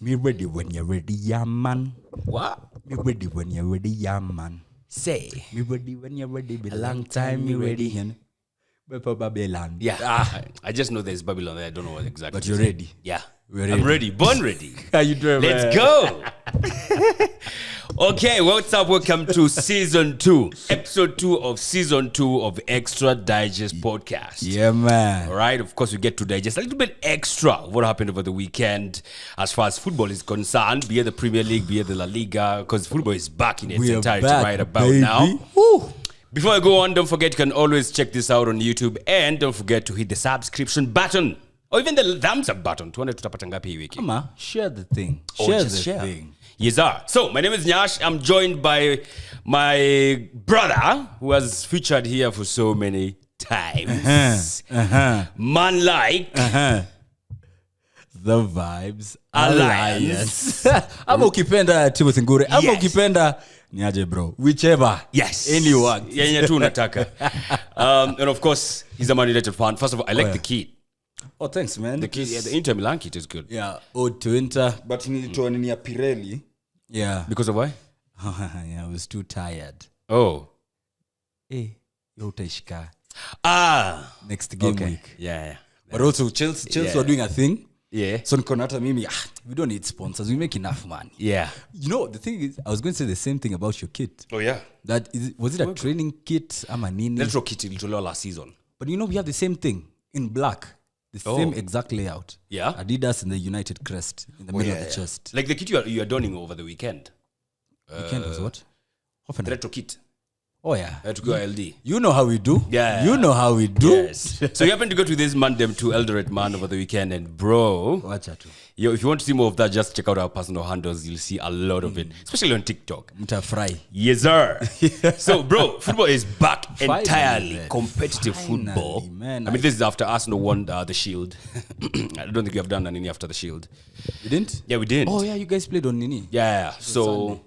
Me ready when you're ready, yeah, man. What? Me ready when you're ready, yeah, man. Say. Me ready when you're ready. Be a long time me ready. Babylon. Yeah. I just know there's Babylon there. I don't know what exactly. But you're ready. Yeah. We're ready. I'm ready. Born ready. How you doing, Let's go. Okay, what's up? Welcome to season 2, episode 2 of season 2 of Extra Digest podcast. Yeah, man. All right, of course, we get to digest a little bit extra of what happened over the weekend as far as football is concerned, be it the Premier League, be it the La Liga, because football is back in its entirety right about baby. now. Woo. Before I go on, don't forget you can always check this out on YouTube, and don't forget to hit the subscription button or even the thumbs up button. Come on, share the thing. Share the thing. Yes, sir. So, my name is Nyaassh. I'm joined by my brother, who has featured here for so many times. Man like The Vibes Alliance. I'm ukipenda Timothy Ngure. I'm ukipenda niaje bro. Whichever. Yes. Anyone. Yeah, tu nataka. And of course, he's a Man United fan. First of all, I like the kit. Oh, thanks, man. The kit, the Inter Milan kit is good. Yeah, ode to Inter. But nilitoa nini ya Pirelli. Yeah. Because of why? Yeah, I was too tired. Oh. Hey, yo utaishika. Next game week. Yeah. But also Chelsea are doing a thing. Yeah. So niko hata mimi, we don't need sponsors. We make enough money. Yeah. You know, the thing is, I was going to say the same thing about your kit. Oh, yeah. Was it a training kit? Ama nini? Retro kit ilitolewa last season. But you know, we have the same thing in black. The same exact layout. Yeah. Adidas and the United crest in the middle of the chest. Like the kit you are donning over the weekend. Weekend was what? The retro kit. Oh, yeah. I had to go LD. You know how we do. Yeah. You know how we do. Yes. So you happen to go to this Mandem to Eldoret Man over the weekend, and bro, Wacha tu. yo, if you want to see more of that, just check out our personal handles. You'll see a lot of it, especially on TikTok. Mtafurahi. Yes, sir. So, bro, football is back Finally, entirely. man. Finally, football. Man. I mean, this is after Arsenal won the Shield. I don't think we have done any after the Shield. You didn't? Yeah, we didn't. Oh, yeah, you guys played on Nini. Yeah. So,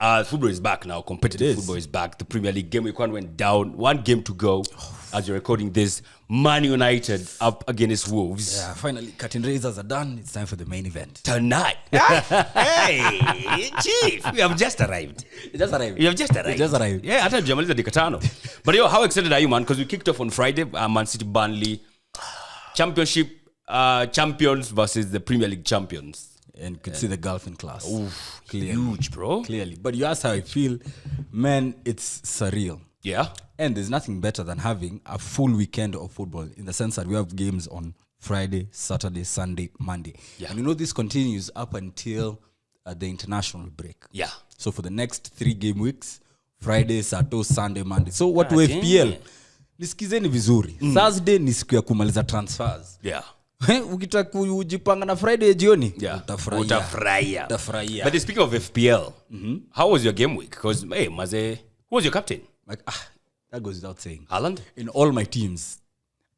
football is back now. Competitive football is back. The Premier League game week 1 went down. 1 game to go. As you're recording this, Man United up against Wolves. Yeah, finally, curtain raisers are done. It's time for the main event. Tonight. Hey, Chief, we have just arrived. It just arrived. You have just arrived. It just arrived. Yeah, hata jamaliza dakika 5. But yo, how excited are you, man? Because we kicked off on Friday, Man City Burnley Championship champions versus the Premier League champions. And could see the golf in class. Oof, Clearly. huge, bro. Clearly. But you ask how I feel, man, it's surreal. Yeah. And there's nothing better than having a full weekend of football in the sense that we have games on Friday, Saturday, Sunday, Monday. Yeah. And you know this continues up until the international break. Yeah. So for the next 3 game weeks, Friday, Saturday, Sunday, Monday. So what do FPL? Nisikizeni vizuri. Thursday ni siku ya kumaliza transfers. Yeah. Ukitaka kujipanga na Friday jioni, Yeah. utafurahia. But speaking of FPL, how was your game week? Because, hey, Maze, who was your captain? Like, that goes without saying. Haaland? In all my teams,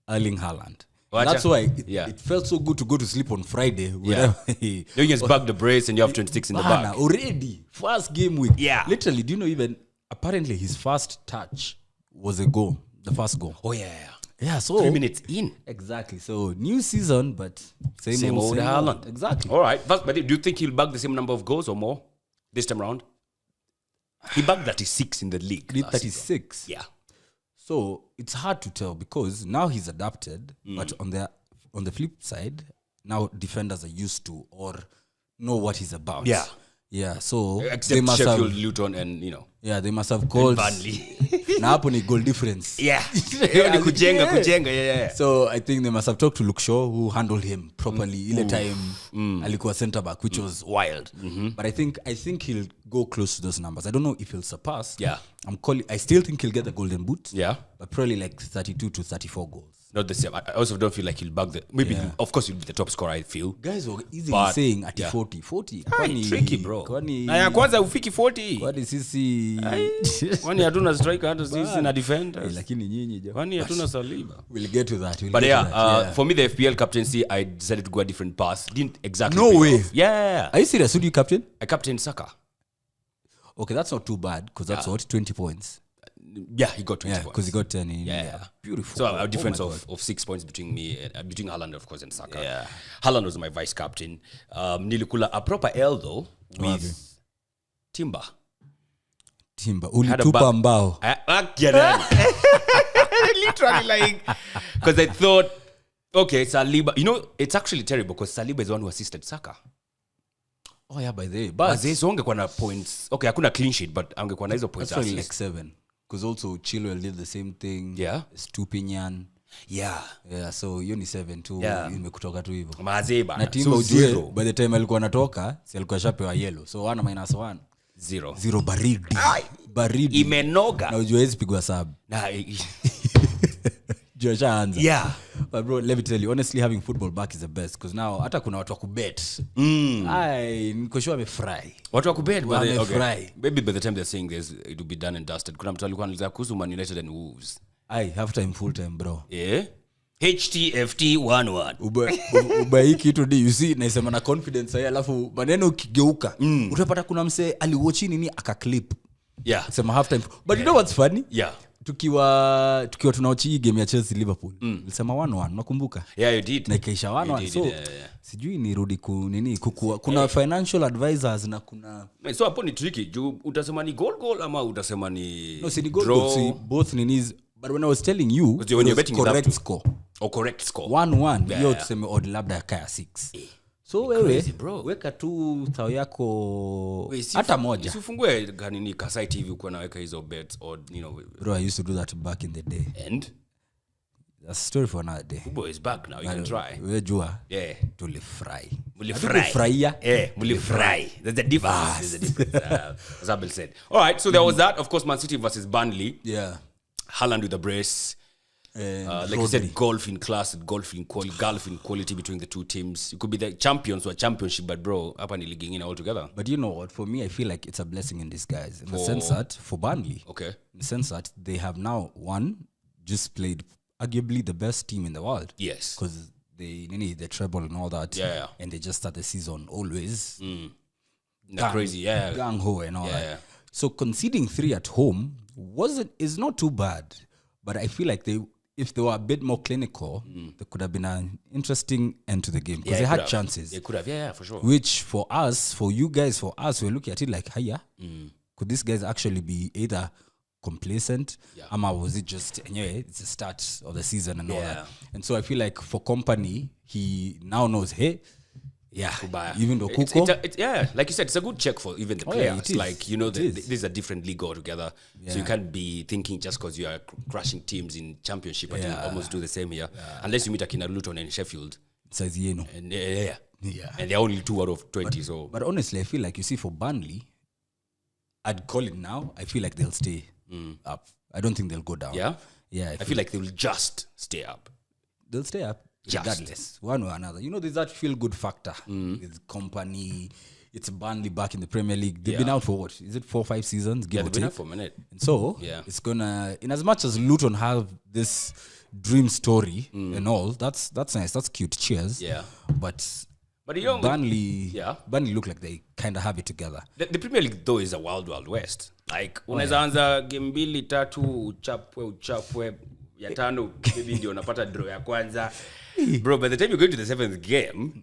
Erling Haaland. Wacha. That's why Yeah. it felt so good to go to sleep on Friday. Yeah. You just bug the brace and you have 26 in the back. Already. First game week. Yeah. Literally, do you know even, apparently his first touch was a goal. The first goal. Oh, yeah. Yeah, so. 3 minutes in. Exactly. So, new season, but same old Haaland. Exactly. All right. But do you think he'll bag the same number of goals or more this time around? He bagged 36 in the league. Did 36. Yeah. So it's hard to tell because now he's adapted, but on the flip side, now defenders are used to or know what he's about. Yeah. Yeah. So Except they must Sheffield, have, Luton, and yeah, they must have called. Burnley. Na hapo ni goal difference. Yeah. Kujenga. Yeah. So I think they must have talked to Luke Shaw, who handled him properly. Ile time alikuwa center back, which was wild. But I think he'll go close to those numbers. I don't know if he'll surpass. Yeah. I still think he'll get the golden boot. Yeah. But probably like 32 to 34 goals. Not the same. I also don't feel like he'll bag the... Maybe, of course, he'll be the top scorer, I feel. Guys were easily But, saying at yeah. 40. Tricky, bro. Kwani Kwanza ufiki 40. kwani sisi Kwani hatuna striker hata sisi na defenders. lakini nyinyi jo. Kwani hatuna Saliba. We'll get to that. But for me the FPL captaincy, I decided to go a different path. Didn't exactly No pay way. off. Yeah. Are you serious? Who do you captain? I captained Saka. Okay, that's not too bad because that's what 20 points. Yeah, he got 20 Yeah, points. because he got 10 in. Yeah. Beautiful. So a difference my of 6 points between me, between Haaland, of course, and Saka. Yeah. Haaland was my vice captain. Nilikula a proper L though with Timber. Timber. Had a Ulitupa mbao. Literally, like, because I thought, okay, Saliba. You know, it's actually terrible because Saliba is the one who assisted Saka. Oh yeah, by the way. But So angekuwa na points. Okay, hakuna clean sheet, but angekuwa na hizo points. that's only like 7. Because also Chilwell did the same thing. Yeah. Stupinian. Yeah. Yeah, so hiyo ni 7 tu. Yeah. Imekutoka tu hivyo. Mazee bana. Na Timber So ujue, zero. by the time alikuwa anatoka, si alikuwa shapewa yellow. So 1 minus 1. Zero baridi. Baridi. Imenoga. Na ujue hizi pigwa sub. Jua shaanza. Yeah. But bro, let me tell you, honestly, having football back is the best. Because now, hata kuna watu wa kubet. Niko sure amefurahi. Watu wa kubet, but Wamefurahi. maybe by the time they're saying this, it will be done and dusted. Kuna mtu alikuwa analiza kuhusu Man United and Wolves. Half time, full time, bro. Yeah. HTFT 11. Uba hii kitu di, you see, naisema na confidence haya, alafu maneno ukigeuka. Utapata kuna mse aliwatch nini akaclip. Yeah. Sema half time. But you know what's funny? Yeah. Tukiwa tunaochi hii game ya Chelsea Liverpool. Nilisema 1-1, nakumbuka. Yeah, you did. Na ikaisha 1-1. So, sijui nirudi kukua. Kuna financial advisors na kuna... So hapo ni tricky. Juu utasema ni goal ama utasema ni No, si ni goal. See, both ninis. But when I was telling you, when you're betting, correct score. Or correct score. 1-1. Hiyo tuseme odd labda kaya 6. So wewe, bro. weka tu thao yako hata moja. Usifungue kanini ka site hivi uko naweka hizo bets or you know. Bro, I used to do that back in the day. And that's a story for another day. Football is back now. You can try. Wewe jua. Yeah. Tulifurahi. Mulifurahi. Mulifurahi. There's a difference. There's a difference. As Abel said. All right, so there was that. Of course, Man City versus Burnley. Yeah. Haaland with a brace. Like you said, golf in class, golf in quality between the two teams. It could be the champions or championship, but bro, hapa ni league ingine altogether. But you know what? For me, I feel like it's a blessing in disguise. In the sense that, for Burnley, Okay. in the sense that they have now, just played arguably the best team in the world. Yes. Because they need the treble and all that. Yeah. And they just start the season always. Crazy, yeah. Gang-ho and all that. Yeah. So conceding 3 at home is not too bad. But I feel like if they were a bit more clinical, there could have been an interesting end to the game. Because they had chances. They could have, yeah, for sure. Which for us, for you guys, we're looking at it like, hiya, could these guys actually be either complacent? Ama was it just, anyway, it's the start of the season and all that. And so I feel like for Company, he now knows, hey, even though Kuko... yeah, like you said, it's a good check for even the players. Like, you know, this is a different league altogether. So you can't be thinking just because you are crushing teams in championship and you almost do the same here. Unless you meet Akina Luton and Sheffield. Says Yeno. And and they're only 2 out of 20. But honestly, I feel like, you see, for Burnley, I'd call it now, I feel like they'll stay up. I don't think they'll go down. Yeah? Yeah. I feel like they will just stay up. They'll stay up. Regardless, one or another. You know, there's that feel-good factor with Company. It's Burnley back in the Premier League. They've been out for what? Is it 4 or 5 seasons? They've been out for a minute. And so, it's gonna... In as much as Luton have this dream story and all, that's nice. That's cute. Cheers. Yeah. But you know, Burnley look like they kind of have it together. The Premier League, though, is a wild, wild west. Like, unaweza anza game 2, 3, uchapwe, ya 5, maybe ndio unapata draw ya kwanza. Bro, by the time you go to the 7th game,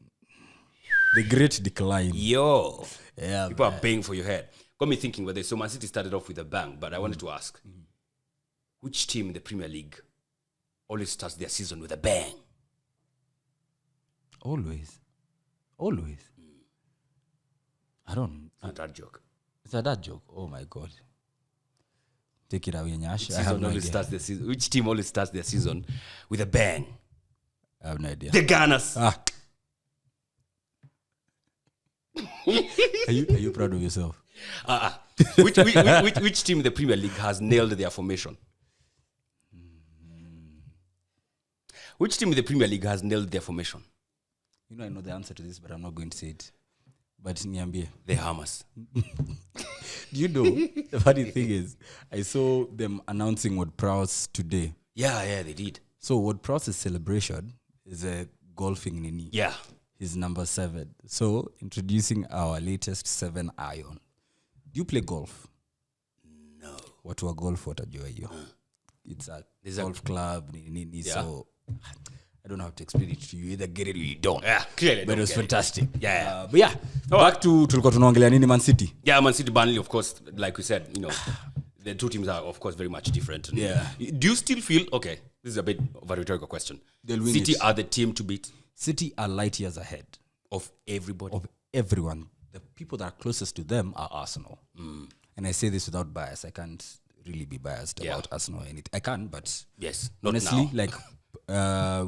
the great decline. People are paying for your head. Got me thinking whether so Man City started off with a bang, but I wanted to ask, which team in the Premier League always starts their season with a bang? Always. I don't. It's not that joke. It's a dad joke. Oh my God. Take it away, Nyaassh. I have no idea. Which team always starts their season with a bang? I have no idea. The Gunners. Are you proud of yourself? Which team in the Premier League has nailed their formation? Which team in the Premier League has nailed their formation? You know, I know the answer to this, but I'm not going to say it. But Niambie. The Hammers. You know, the funny thing is, I saw them announcing Ward Prowse today. Yeah, they did. So Ward Prowse's celebration is a golfing nini. Yeah. He's number 7. So introducing our latest 7 iron. Do you play golf? No. watu wa golf watajua hiyo. It's a golf club nini so I don't know how to explain it to you. Either get it or you don't. Yeah, clearly. But it was fantastic. Yeah. But back to tulikuwa tunaongelea nini Man City. Yeah, Man City Burnley, of course, like we said, the two teams are of course very much different. Do you still feel okay? This is a bit of a rhetorical question. City are the team to beat. City are light years ahead of everybody. Of everyone. The people that are closest to them are Arsenal. And I say this without bias. I can't really be biased about Arsenal. I can, but yes, not honestly, now. like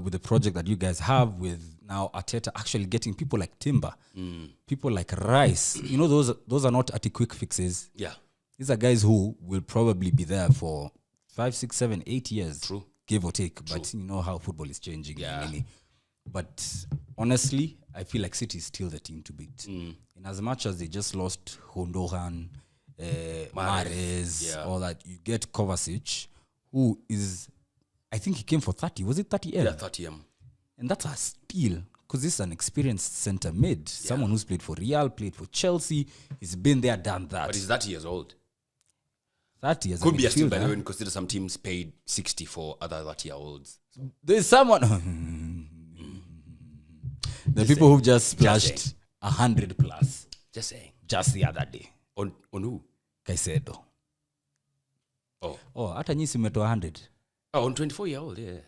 with the project that you guys have with now Arteta actually getting people like Timber, people like Rice. Those are not quick fixes. Yeah. These are guys who will probably be there for 5, 6, 7, 8 years. True. Give or take. True. But you know how football is changing. Yeah. But honestly, I feel like City is still the team to beat. In as much as they just lost Hondohan, Mahrez, all that, you get Kovacic, who is, I think he came for 30. Was it 30M? Yeah, 30M. And that's a steal, because this is an experienced centre mid. Someone who's played for Real, played for Chelsea. He's been there, done that. But he's 30 years old. 30 years could be a steal, by the way, when you consider some teams paid 60 for other 30-year-olds. There's someone... The people who've just splashed 100 plus. Just saying. Just the other day. On who? Kaisedo. Oh, hata nyisi umetoa 100. Oh, on 24-year-old, yeah.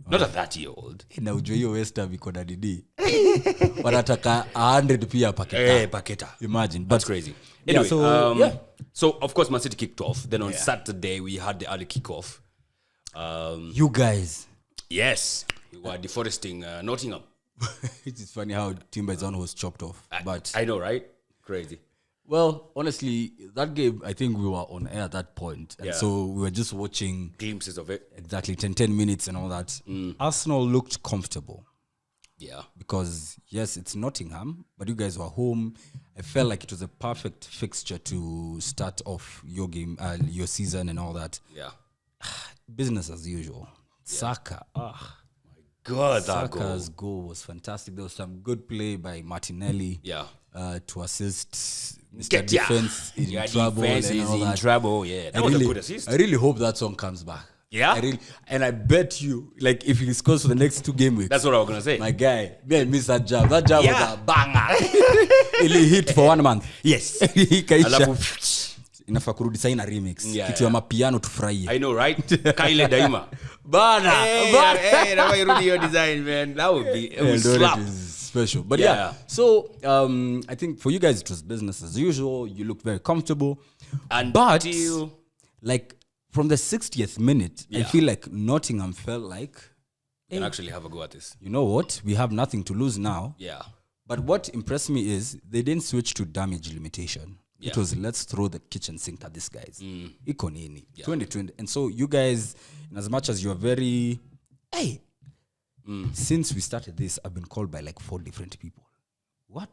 Not a 30-year-old. Na ujue hiyo West Ham iko na DD. Wanataka 100 pia paketa. Paketa. Imagine. That's crazy. Anyway, so of course Man City kicked off. Then on Saturday we had the early kickoff. You guys. Yes. We were deforesting Nottingham. It is funny how Timber's on was chopped off. But I know, right? Crazy. Well, honestly, that game, I think we were on air at that point. And so we were just watching glimpses of it. Exactly, 10 minutes and all that. Arsenal looked comfortable. Yeah. Because, yes, it's Nottingham, but you guys were home. I felt like it was a perfect fixture to start off your game, your season and all that. Yeah. Business as usual. Yeah. Saka. God, Saka's goal was fantastic. There was some good play by Martinelli. Yeah. To assist Mr. Defense in trouble. Defense is in trouble. Yeah. That was a good assist. I really hope that song comes back. Yeah. And I bet you, like, if he scores for the next 2 game weeks. That's what I was gonna say. My guy, I missed that job. That job was a banger. He hit for 1 month. Yes. Inafaa kurudi sasa ina remix. Kitu ya mapiano tufurahie. I know, right? Kyle Daima. Bana. Hey, now you rudi your design, man. That would be slap. Special. But so I think for you guys it was business as usual. You look very comfortable. But like from the 60th minute, I feel like Nottingham felt like we can actually have a go at this. You know what? We have nothing to lose now. Yeah. But what impressed me is they didn't switch to damage limitation. It was let's throw the kitchen sink at these guys. Iko nini. 2020. And so you guys, in as much as you're very since we started this, I've been called by like 4 different people. What?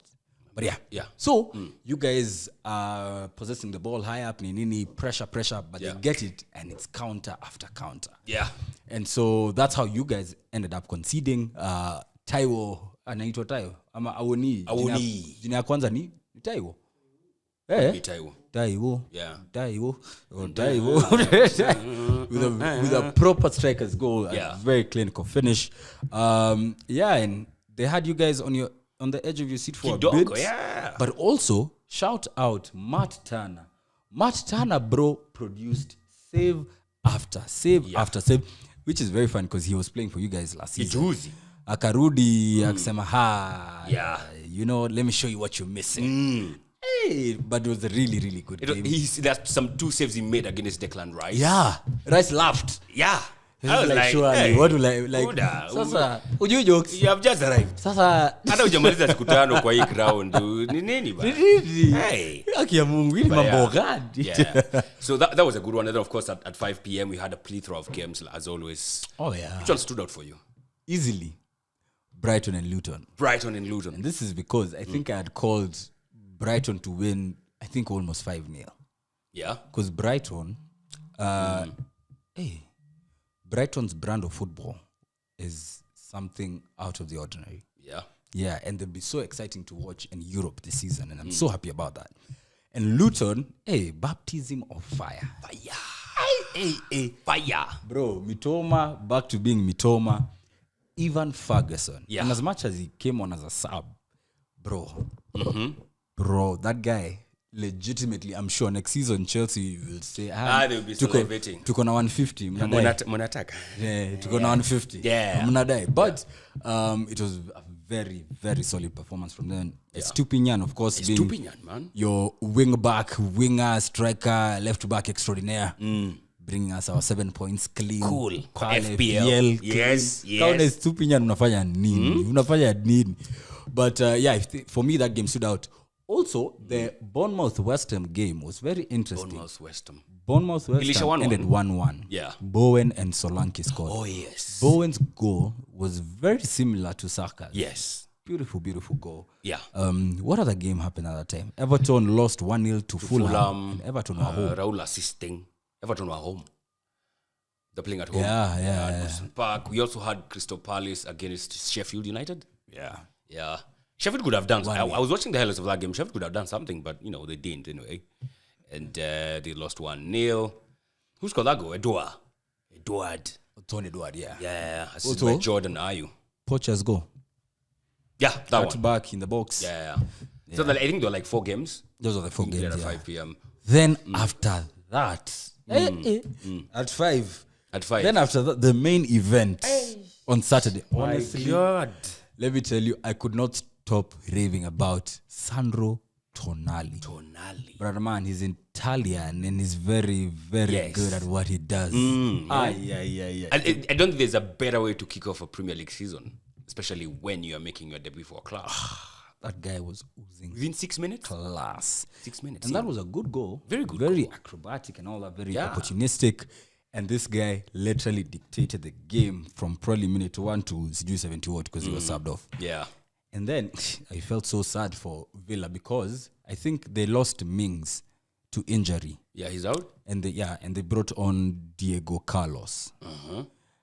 But yeah. So you guys are possessing the ball high up, nini, pressure, but they get it and it's counter after counter. Yeah. And so that's how you guys ended up conceding. Taiwo, anaitwa Taiwo. Ama Awoni. Jina ya kwanza ni Taiwo. Taiwo. Yeah. Taiwo. with a proper striker's goal. A very clinical finish. And they had you guys on the edge of your seat for a bit. Yeah. But also, shout out Matt Turner. Matt Turner, bro, produced save after save, which is very fun because he was playing for you guys last season. Akarudi, akasema, let me show you what you're missing. Hey, but it was a really, really good game. There's some 2 saves he made against Declan Rice. Yeah. Rice laughed. Yeah. I was like, surely, hey, what do like sasa, ujui jokes. You have just arrived. Sasa, hata hujamaliza siku 5 kwa hii ground. Ni nini ba? Hey. Haki ya Mungu, hili mambo gani? Yeah. So that was a good one. And then of course at 5 p.m. we had a plethora of games as always. Oh yeah. Which one stood out for you? Easily. Brighton and Luton. And this is because I think I had called Brighton to win, I think almost 5-0. Yeah. Because Brighton, Brighton's brand of football is something out of the ordinary. Yeah. Yeah, and they'll be so exciting to watch in Europe this season, and I'm so happy about that. And Luton, baptism of fire. Fire. Bro, Mitoma back to being Mitoma. Ivan Ferguson. Yeah. And as much as he came on as a sub, bro, that guy, legitimately, I'm sure next season Chelsea will say, they'll be celebrating. Tuko na 150. Monataka. Yeah, tuko na 150. Yeah. Mnadai. But it was a very, very solid performance from them. Estupinian, of course, being Estupinian, man. your wing back, winger, striker, left back extraordinaire. Bringing us our 7 points clean. Cool. Pale, FPL. clean. Yes. Kauna Estupinian unafanya nini. But for me that game stood out. Also, the Bournemouth West Ham game was very interesting. Bournemouth West Ham ended 1-1. Yeah. Bowen and Solanke scored. Oh, yes. Bowen's goal was very similar to Saka's. Yes. Beautiful, beautiful goal. Yeah. What other game happened at that time? Everton lost 1-0 to Fulham. And Everton were home. Raul assisting. Everton were home. They're playing at home. Yeah. Park. We also had Crystal Palace against Sheffield United. Yeah. Sheffield could have done something. I was watching the highlights of that game. Sheffield could have done something, but, they didn't anyway. And they lost 1-0. Who scored that goal? Edouard. Tony Edouard, yeah. Yeah. Assisted by Jordan Ayew. Poacher's goal. Yeah, that one. Back in the box. Yeah. So I think there were like 4 games. Those are the 4 games, at 5 p.m. Then after that, at 5. Then after that, the main event on Saturday. Honestly, God. Let me tell you, I could not stop raving about Sandro Tonali. Brother man, he's Italian and he's very, very good at what he does. I don't think there's a better way to kick off a Premier League season, especially when you are making your debut for a club. That guy was oozing. Within 6 minutes? Class. 6 minutes. And that was a good goal. Very good Very goal. acrobatic and all that, very opportunistic. And this guy literally dictated the game from probably minute 1 to 70 because he was subbed off. Yeah. And then I felt so sad for Villa because I think they lost Mings to injury. Yeah, he's out. And they brought on Diego Carlos.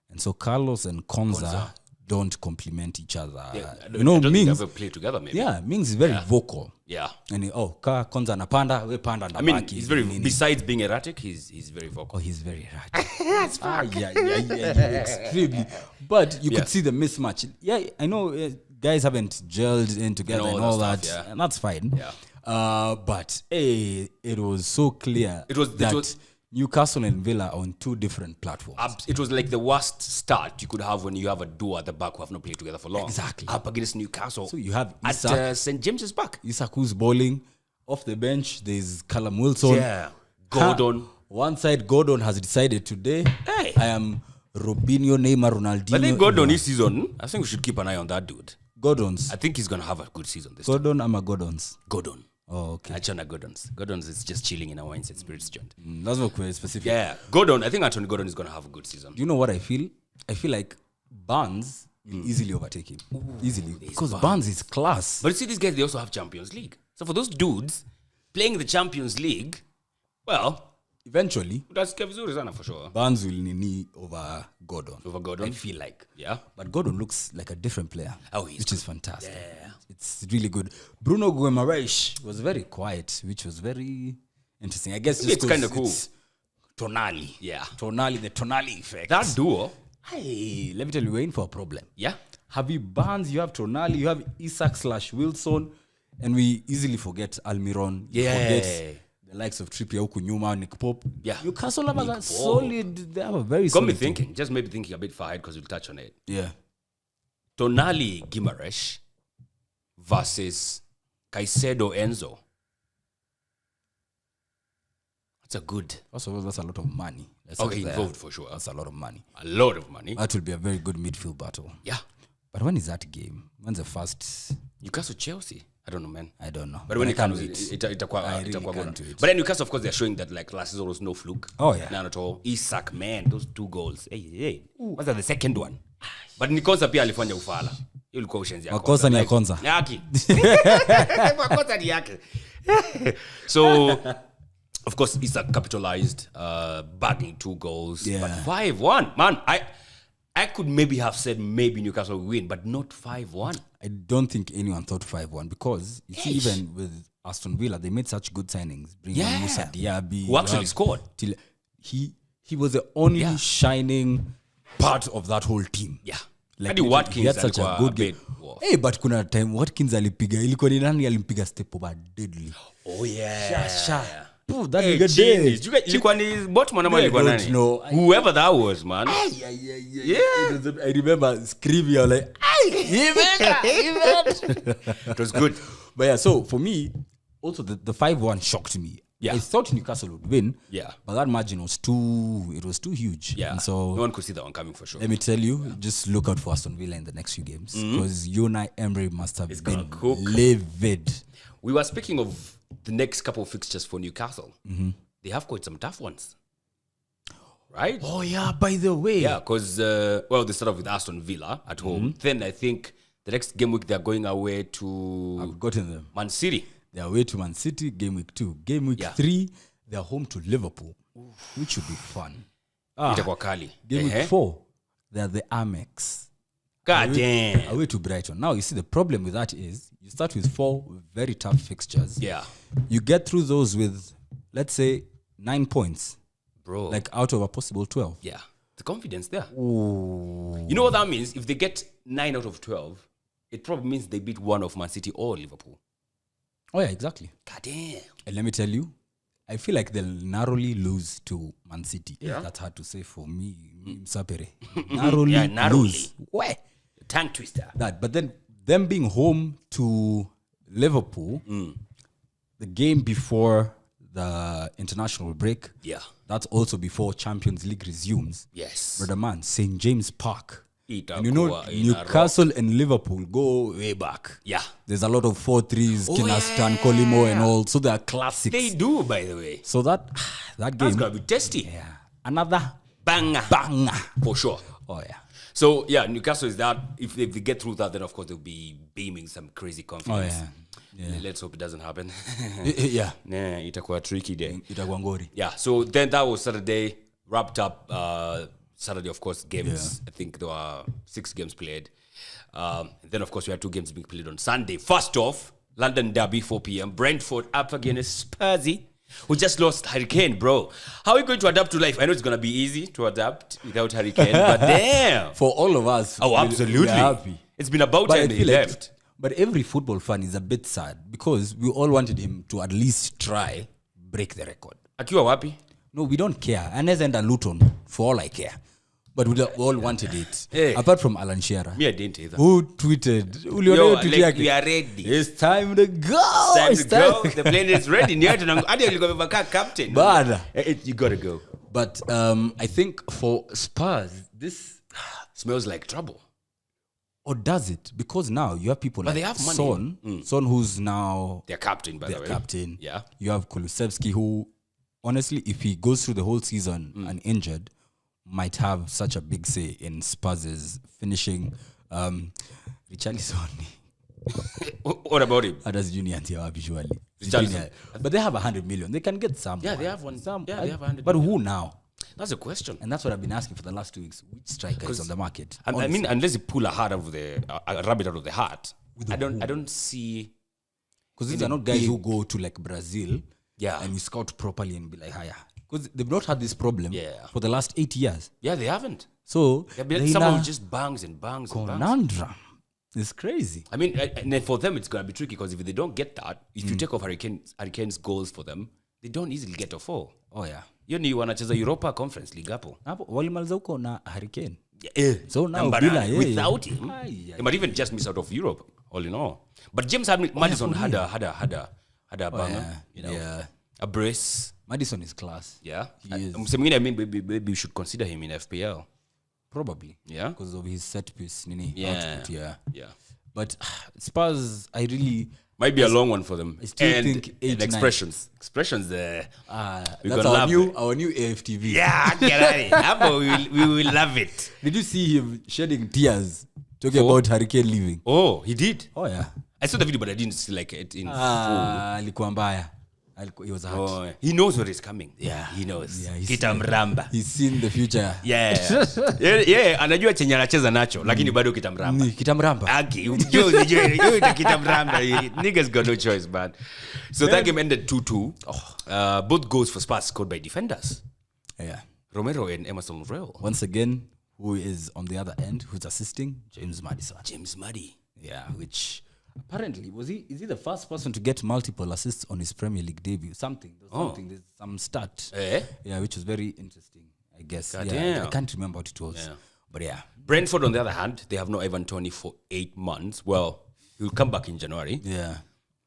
And so Carlos and Konza don't complement each other. Yeah, I don't think Mings they ever play together, maybe. Yeah, Mings is very vocal. Yeah. And Konza napanda, we panda na baki. He's very, besides being erratic, he's very vocal. Oh, he's very erratic. That's fine. Extremely. But you could see the mismatch. Yeah, I know guys haven't gelled in together and all that. Stuff, and that's fine. Yeah. But it was so clear that Newcastle and Villa are on 2 different platforms. It was like the worst start you could have when you have a duo at the back who have not played together for long. Exactly. Up against Newcastle. So you have Isak at St. James's Park. Isak who's bowling. Off the bench, there's Callum Wilson. Yeah. Gordon. One side, Gordon has decided today, I am Robinho, Neymar, Ronaldinho. But I think Gordon this season, I think we should keep an eye on that dude. Gordon's. I think he's going to have a good season this Gordon ama Gordon's? Gordon. Oh, okay. Achana Gordon's. Gordon's is just chilling in a wine and spirits joint. That's not quite specific. Yeah. Gordon, I think Anthony Gordon is going to have a good season. Do you know what I feel? I feel like Barnes will easily overtake him. Easily. Because Barnes is class. But you see, these guys, they also have Champions League. So for those dudes playing the Champions League, well, eventually, that's Kevizuri Sana for sure. Barnes will need over Gordon. Over Gordon? I feel like. Yeah. But Gordon looks like a different player. Which is fantastic. Yeah. It's really good. Bruno Guimaraes was very quiet, which was very interesting. I guess it's kind of cool. Tonali. Yeah. Tonali, the Tonali effect. That duo. Hey, let me tell you, we're in for a problem. Yeah. Have you Barnes, you have Tonali, you have Isak/Wilson, and we easily forget Almiron. Yeah. Forget the likes of Trippier, Huku Nyuma, Nick Pope. Yeah. Newcastle have a solid, they have a very solid Got me thinking, just maybe thinking a bit far ahead because we'll touch on it. Yeah. Tonali Guimaraes versus Caicedo Enzo. That's a good. First of all, that's a lot of money. Involved for sure. That's a lot of money. A lot of money. That will be a very good midfield battle. Yeah. But when is that game? When's the first? Newcastle Chelsea. I don't know, man. I don't know. But when it comes, I really can't wait. But then Newcastle, of course, they're showing that like last season was no fluke. Oh yeah. None at all. Isak, man, those 2 goals. Hey. What's that? The second one. But Nikonsa pia alifanya ufala. Hiyo ilikuwa ushenzi yako. Makosa ni ya Konza. Yaki. Makosa ni yake. So, of course, Isak capitalized, bagging 2 goals. Yeah. But 5-1. Man, I could maybe have said maybe Newcastle will win, but not 5-1. I don't think anyone thought 5-1 because you see, even with Aston Villa, they made such good signings. Bringing Moussa Diaby, who actually scored. He was the only shining part of that whole team. Yeah. Like Watkins he had such a good game. Hey, but kuna time Watkins alipiga, ilikuwa ni nani alimpiga step over deadly. Oh yeah. Pooh, that nigga dead. Ilikuwa ni Botman ama ilikuwa nani? Whoever that was, man. Yeah. I remember screaming, I was like, it was good. But yeah, so for me, also the 5-1 shocked me. Yeah. I thought Newcastle would win. Yeah. But that margin was too huge. Yeah. And so no one could see that one coming for sure. let me tell you, just look out for Aston Villa in the next few games. Because Unai Emery must have been livid. We were speaking of the next couple of fixtures for Newcastle. They have quite some tough ones. Right? Oh yeah, by the way. Yeah, because, they start off with Aston Villa at home. Then I think the next game week they're going away to I've gotten them. Man City. They're away to Man City, game week 2. Game week 3, they're home to Liverpool, which should be fun. Itakuwa kali. Game week 4, they're the Amex. God damn. Away to Brighton. Now, you see, the problem with that is you start with 4 very tough fixtures. Yeah. You get through those with, let's say, 9 points. Bro. Like out of a possible 12. Yeah. The confidence there. Ooh. You know what that means? If they get 9 out of 12, it probably means they beat one of Man City or Liverpool. Oh, yeah, exactly. God damn. And let me tell you, I feel like they'll narrowly lose to Man City. Yeah. That's hard to say for me, Msapere. Narrowly lose. Where? Tongue twister. That, but then them being home to Liverpool, the game before the international break, that's also before Champions League resumes. Yes. Brother man, St. James Park. And you know, in Newcastle and Liverpool go way back. Yeah. There's a lot of 4-3s, Kinastan, Kolimo and all. So they are classics. They do, by the way. So that game. That's going to be testy. Yeah. Another banger. For sure. Oh, yeah. So, yeah, Newcastle is that. If they get through that, then, of course, they'll be beaming some crazy confidence. Oh, yeah. Let's hope it doesn't happen. Yeah. Nah, itakuwa tricky day. Itakuwa ngori. Yeah, so then that was Saturday. Wrapped up Saturday, of course, games. I think there were 6 games played. Then, of course, we had 2 games being played on Sunday. First off, London Derby, 4 p.m. Brentford up against Spursy, who just lost Hurricane, bro. How are you going to adapt to life? I know it's going to be easy to adapt without Hurricane, but damn. For all of us. Oh, absolutely. We're happy. It's been about time he left. But every football fan is a bit sad because we all wanted him to at least try break the record. Akiwa wapi? No, we don't care. Anaweza enda Luton for all I care. But we all wanted it. Hey. Apart from Alan Shearer. Me, I didn't either. Who tweeted? We are ready. It's time to go. It's time to go. The plane is ready. Captain. Bad. You gotta go. But I think for Spurs, this smells like trouble. Or does it? Because now you have people like they have money. Son, who's now their captain, by the way. Captain. Yeah. You have Kulusevski, who, honestly, if he goes through the whole season uninjured, might have such a big say in Spurs' finishing. Richarlison. What about him? That's junior visually. But they have 100 million. They can get some. Yeah, they have one. They have 100 But million. who now? That's a question. And that's what I've been asking for the last 2 weeks. Which striker is on the market? I mean, unless you pull a rabbit out of the hat, I don't see. Because these are not guys who go to like Brazil, yeah, and we scout properly and be like, higher. Because they've not had this problem for the last 8 years. Yeah, they haven't. So someone who just bangs and bangs and bangs. Conundrum. It's crazy. I mean, and for them, it's gonna be tricky because if they don't get that, if you take off Hurricane's goals for them, they don't easily get a 4. Oh yeah. You know, wanacheza Europa Conference League hapo. Walimaliza huko na Hurricane. So now without him, they might even just miss out of Europe, all in all. But James Maddison had a banger, you know, a brace. Maddison is class. Yeah. He is. Maybe we should consider him in FPL. Probably. Yeah. Because of his set piece. Output, yeah. But Spurs, I really... Might be a long one for them. I still think 8, expressions. 9. Expressions, that's our new AFTV. Yeah, get at it. We will love it. Did you see him shedding tears talking about Hurricane leaving? Oh, he did? Oh, yeah. I saw the video, but I didn't see like it in full. Alikuwa mbaya. He was hurt. Oh, he knows what is coming. Yeah. He knows. Yeah, Kitamramba. He's seen the future. Yeah, anajua chenye anacheza nacho lakini bado kitamramba. Kitamramba. Aki, kitamramba. Niggas got no choice, man. So that game ended 2-2. Both goals for Spurs scored by defenders. Yeah. Romero and Emerson Royal. Once again, who is on the other end, who's assisting? James Maddison. James Muddy. Yeah, which apparently is he the first person to get multiple assists on his Premier League debut? There's some stat. Yeah, which was very interesting, I guess. I can't remember what it was. Yeah. But yeah. Brentford, on the other hand, they have no Ivan Toney for 8 months. Well, he'll come back in January. Yeah.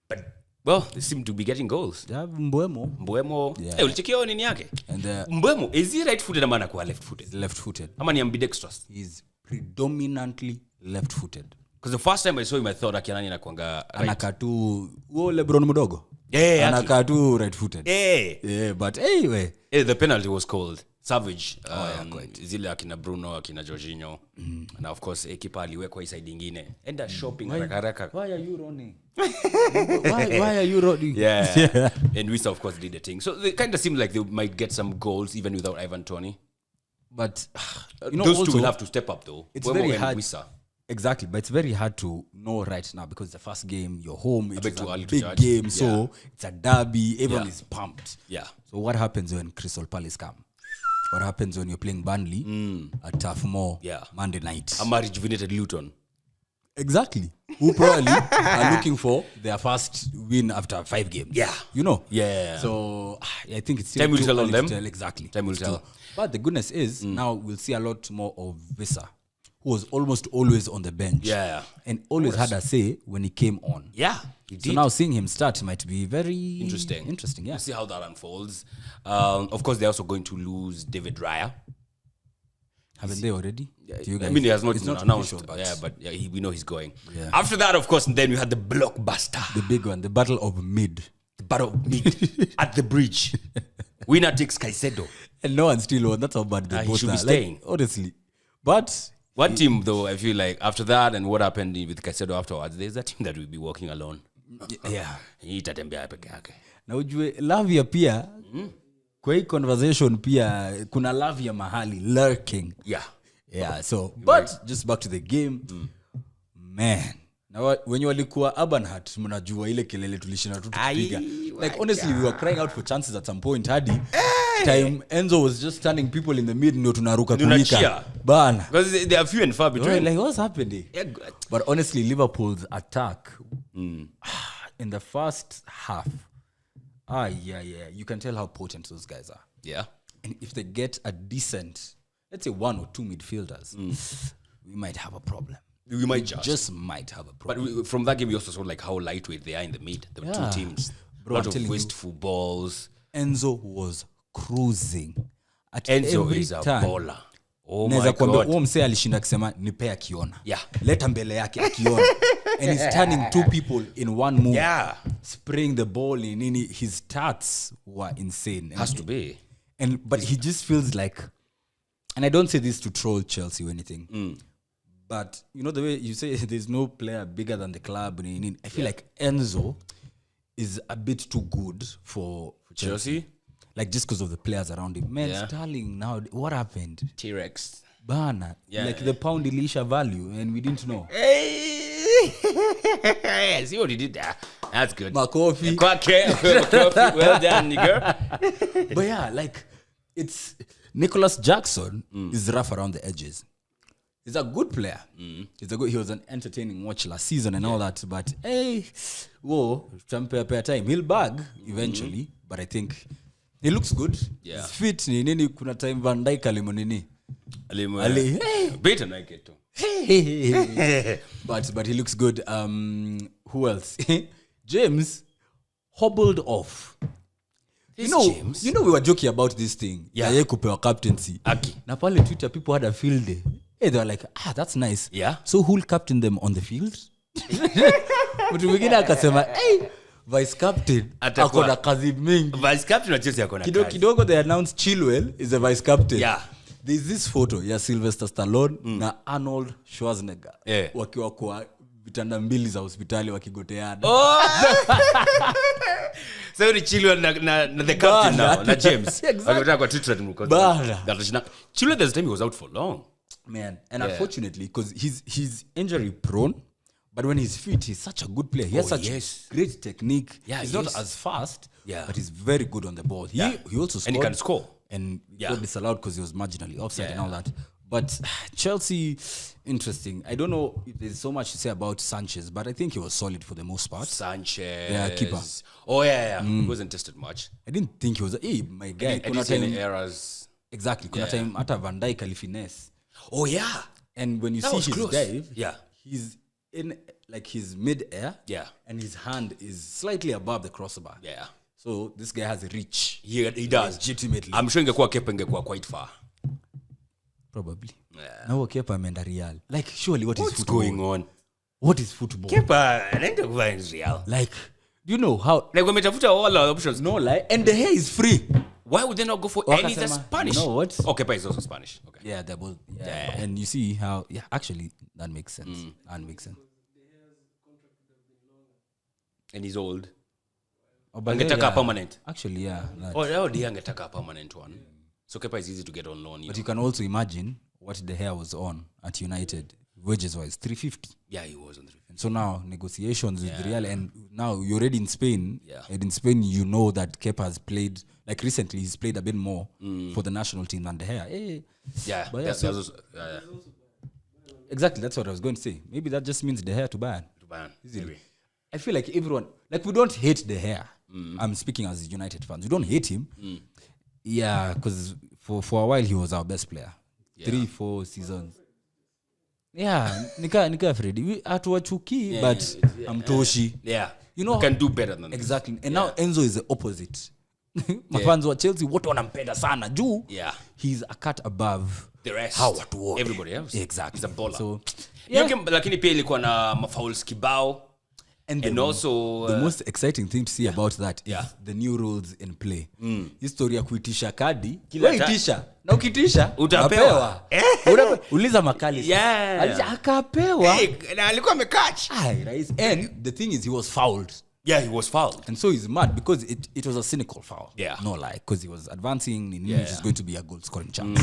But, well, they seem to be getting goals. They have Mbeumo. Yeah. Hey, ulichekia nini yake? And Mbeumo, is he right-footed ama anakuwa left-footed? Left-footed. Ama ni ambidextrous? He's predominantly left-footed. Because the first time I saw him, I thought akianani anakuanga right. Anakaa tu LeBron mdogo. Yeah, anakaa tu right-footed. Yeah, but anyway. The penalty was called Savage. Zile akina Bruno, akina Jorginho. And of course, keeper aliwekwa side nyingine. Enda shopping haraka. Why are you running? why are you running? Yeah. And Wissa, of course, did the thing. So they kind of seem like they might get some goals even without Ivan Toney. But those two will have to step up, though. It's very hard. Wissa. Exactly, but it's very hard to know right now because the first game, you're home, it's a big game, so it's a derby, everyone is pumped. Yeah. So what happens when Crystal Palace come? What happens when you're playing Burnley at Turf Moor Monday night? A rejuvenated Luton. Exactly. Who probably are looking for their first win after 5 games. Yeah. You know? Yeah. So I think it's still time will tell on them. Exactly. Time will tell. But the goodness is, now we'll see a lot more of Wissa, who was almost always on the bench. Yeah. And always had a say when he came on. Yeah, he did. So now seeing him start might be very interesting, yeah. We'll see how that unfolds. Of course, they're also going to lose David Raya. Haven't they already? You guys? I mean, he has not announced. Official, but we know he's going. Yeah. After that, of course, then we had the blockbuster. The big one, the Battle of Mid. The Battle of Mid at the bridge. Winner takes Caicedo. And no one still won. That's how bad they both he should are. Be staying. Honestly. But one team, though, I feel like after that and what happened with Caicedo afterwards, there's a team that will be walking alone. Yeah. Itatembea peke yake. Na ujue Lavia pia kwa hii conversation pia kuna Lavia mahali lurking. Yeah, so but just back to the game. Man. Now when you walikuwa Urban Heart mnajua ile kelele tulishinda tu tukipiga. Like honestly we were crying out for chances at some point hadi time Enzo was just standing people in the mid ndio tunaruka kulika bana because they are few and far between. Like what's happening? But honestly Liverpool's attack in the first half you can tell how potent those guys are. Yeah. And if they get a decent, let's say 1 or 2 midfielders, we might have a problem. We might just might have a problem. But from that game, we also saw like how lightweight they are in the mid. The two teams, a lot of wasteful balls. Enzo was cruising. Enzo is a baller. Oh my God. Huo msee alishinda kusema nipe akiona. Yeah. Leta mbele yake akiona. And he's turning 2 people in one move. Yeah. Spraying the ball in his stats were insane. Has to be. But he just feels like, and I don't say this to troll Chelsea or anything, but you know the way you say there's no player bigger than the club. I feel like Enzo is a bit too good for Chelsea. Like just because of the players around him. Man, Sterling now, what happened? T-Rex. Bana. Yeah. Like the pound Elisha value and we didn't know. See what he did there? That's good. Makofi. Well done, nigga. But yeah, like it's Nicholas Jackson is rough around the edges. He's a good player. He was an entertaining watch last season and all that. But time. He'll bag eventually. But I think he looks good. Yeah. He's fit. Kuna time Van Dijk alimonini. Better like it too. But he looks good. Who else? James hobbled off. James. You know we were joking about this thing. Yeah. Kupewa captaincy. Aki. Na pale Twitter people had a field day. Hey, they were like, that's nice. Yeah. So who'll captain them on the field? But mwingine akasema, vice captain akona kazi mingi. Vice captain wa Chelsea akona kazi. Kidogo they announced Chilwell is a vice captain. Yeah. There's this photo ya Sylvester Stallone na Arnold Schwarzenegger wakiwa kwa vitanda mbili za hospitali wakigoteana. So ni Chilwell na the captain now, na James. Exactly. Kwa treated because Chilwell this time he was out for long. Man, and unfortunately, because he's injury prone, but when he's fit, he's such a good player. He has such great technique. Yeah, he's not as fast, but he's very good on the ball. He also scored. And he can score. And got disallowed because he was marginally offside and all that. But Chelsea, interesting. I don't know if there's so much to say about Sanchez, but I think he was solid for the most part. Sanchez. Keeper. Oh, yeah. He wasn't tested much. I didn't think he was... Hey, my guy. I didn't see any errors. Exactly. Kuna time, hata Van Dijk alifines. Oh, yeah. And when you that see his dive, he's in like his mid-air. Yeah. And his hand is slightly above the crossbar. Yeah. So this guy has a reach. He does. Legitimately. I'm sure ingekuwa Kepa ingekuwa quite far. Probably. Now Kepa ameenda Real. Like, surely what's football? Going on? What is football? Kepa anaenda kwa Real. Like, do you know how... Like, wametafuta all our options. No lie. And the hair is free. Why would they not go for any that's Spanish? You know what? Oh, Kepa is also Spanish. Okay. Yeah, they're both. Yeah. And you see how... Yeah, actually, that makes sense. That makes sense. And he's old. Oh, but angetaka permanent. Actually, yeah. Dia angetaka a permanent one. So Kepa is easy to get on loan. But you can also imagine what the hair was on at United, wages-wise, 350. Yeah, he was on 350. And so now, negotiations with Real, and now you're already in Spain. Yeah. And in Spain, you know that Kepa has played, like recently, he's played a bit more for the national team than the hair. Hey. Yeah. But exactly, that's what I was going to say. Maybe that just means the hair to Bayern. To Bayern. I feel like everyone, like we don't hate the hair. I'm speaking as United fans. We don't hate him. Yeah, because for a while he was our best player. 3-4 seasons. Yeah, nika Freddy. Atuwachuki, but amtoshi. Yeah. You know, can do better than exactly. This. And now Enzo is the opposite. Mafans wa Chelsea wote wanampenda sana juu. Yeah. He's a cut above the rest. How what work. Everybody else. Exactly. He's a baller. So, lakini pia ilikuwa na mafouls kibao. And also the most exciting thing to see about that is the new rules in play. History ya kuitisha kadi, itisha. Na ukitisha utapewa. Uliza makali. Yeah. Akapewa. Na alikuwa amecatch. And the thing is he was fouled. Yeah, he was fouled. And so he's mad because it was a cynical foul. Yeah. No lie, because he was advancing, he knew it was going to be a goal scoring chance.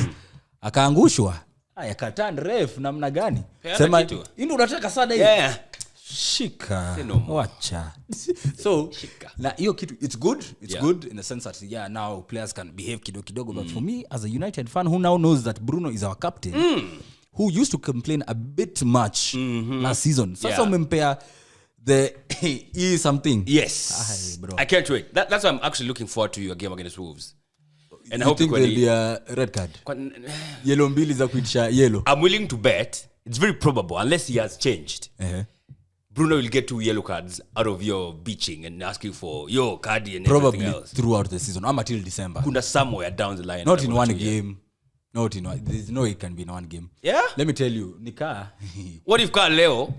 Akaangushwa. Akatan ref namna gani? Sema ndio unataka sana hiyo. Yeah. Shika. Wacha. So, na hiyo kitu it's good. It's good in the sense that now players can behave kidogo, but for me as a United fan who now knows that Bruno is our captain, who used to complain a bit much last season. Sasa umempea the something. Yes. Bro. I can't wait. That's why I'm actually looking forward to your game against Wolves. And I hope there'll be a red card. Yellow mbili za kuitisha yellow. I'm willing to bet it's very probable unless he has changed. Bruno will get 2 yellow cards out of your beaching and asking for your card and probably everything else. Throughout the season, or until December. Kuna somewhere down the line. Not in one game. Not in one. There's no it can be in one game. Yeah? Let me tell you, Nika. What if leo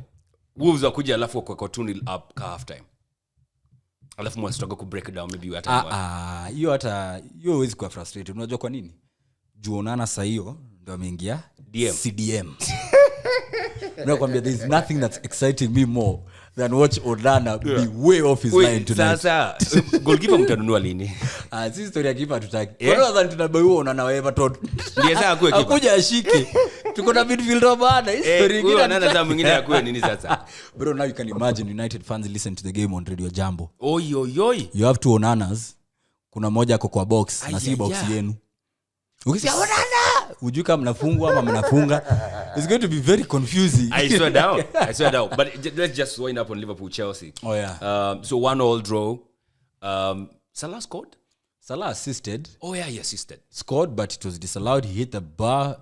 Wolves wakuja alafu kwa 2-0 up half time? Alafu mwa struggle to break it down maybe you at hiyo hata hiyo huwezi kuwa frustrated. Unajua kwa nini? Juonana saa hiyo ndio ameingia CDM. Nakwambia there's nothing that's exciting me more than watch Onana be way off his line tonight. Sasa goalkeeper mtanunua lini? Sisi story ya keeper tutaki. Bora than tunabaiwa Onana wa Everton. Ndiye sasa akue keeper. Akuja ashike. Tuko na midfielder bana. History nyingine Onana za mwingine akue nini sasa? Bro, now you can imagine United fans listen to the game on Radio Jambo. Oyoyoy. You have 2 Onanas. Kuna moja ako kwa box na si box yenu. Ukisikia Onana, ujui kama mnafungwa ama mnafunga. It's going to be very confusing. I swear down. But let's just wind up on Liverpool Chelsea. Oh yeah. So 1-1 draw. Salah scored? Salah assisted. Oh yeah, he assisted. Scored, but it was disallowed. He hit the bar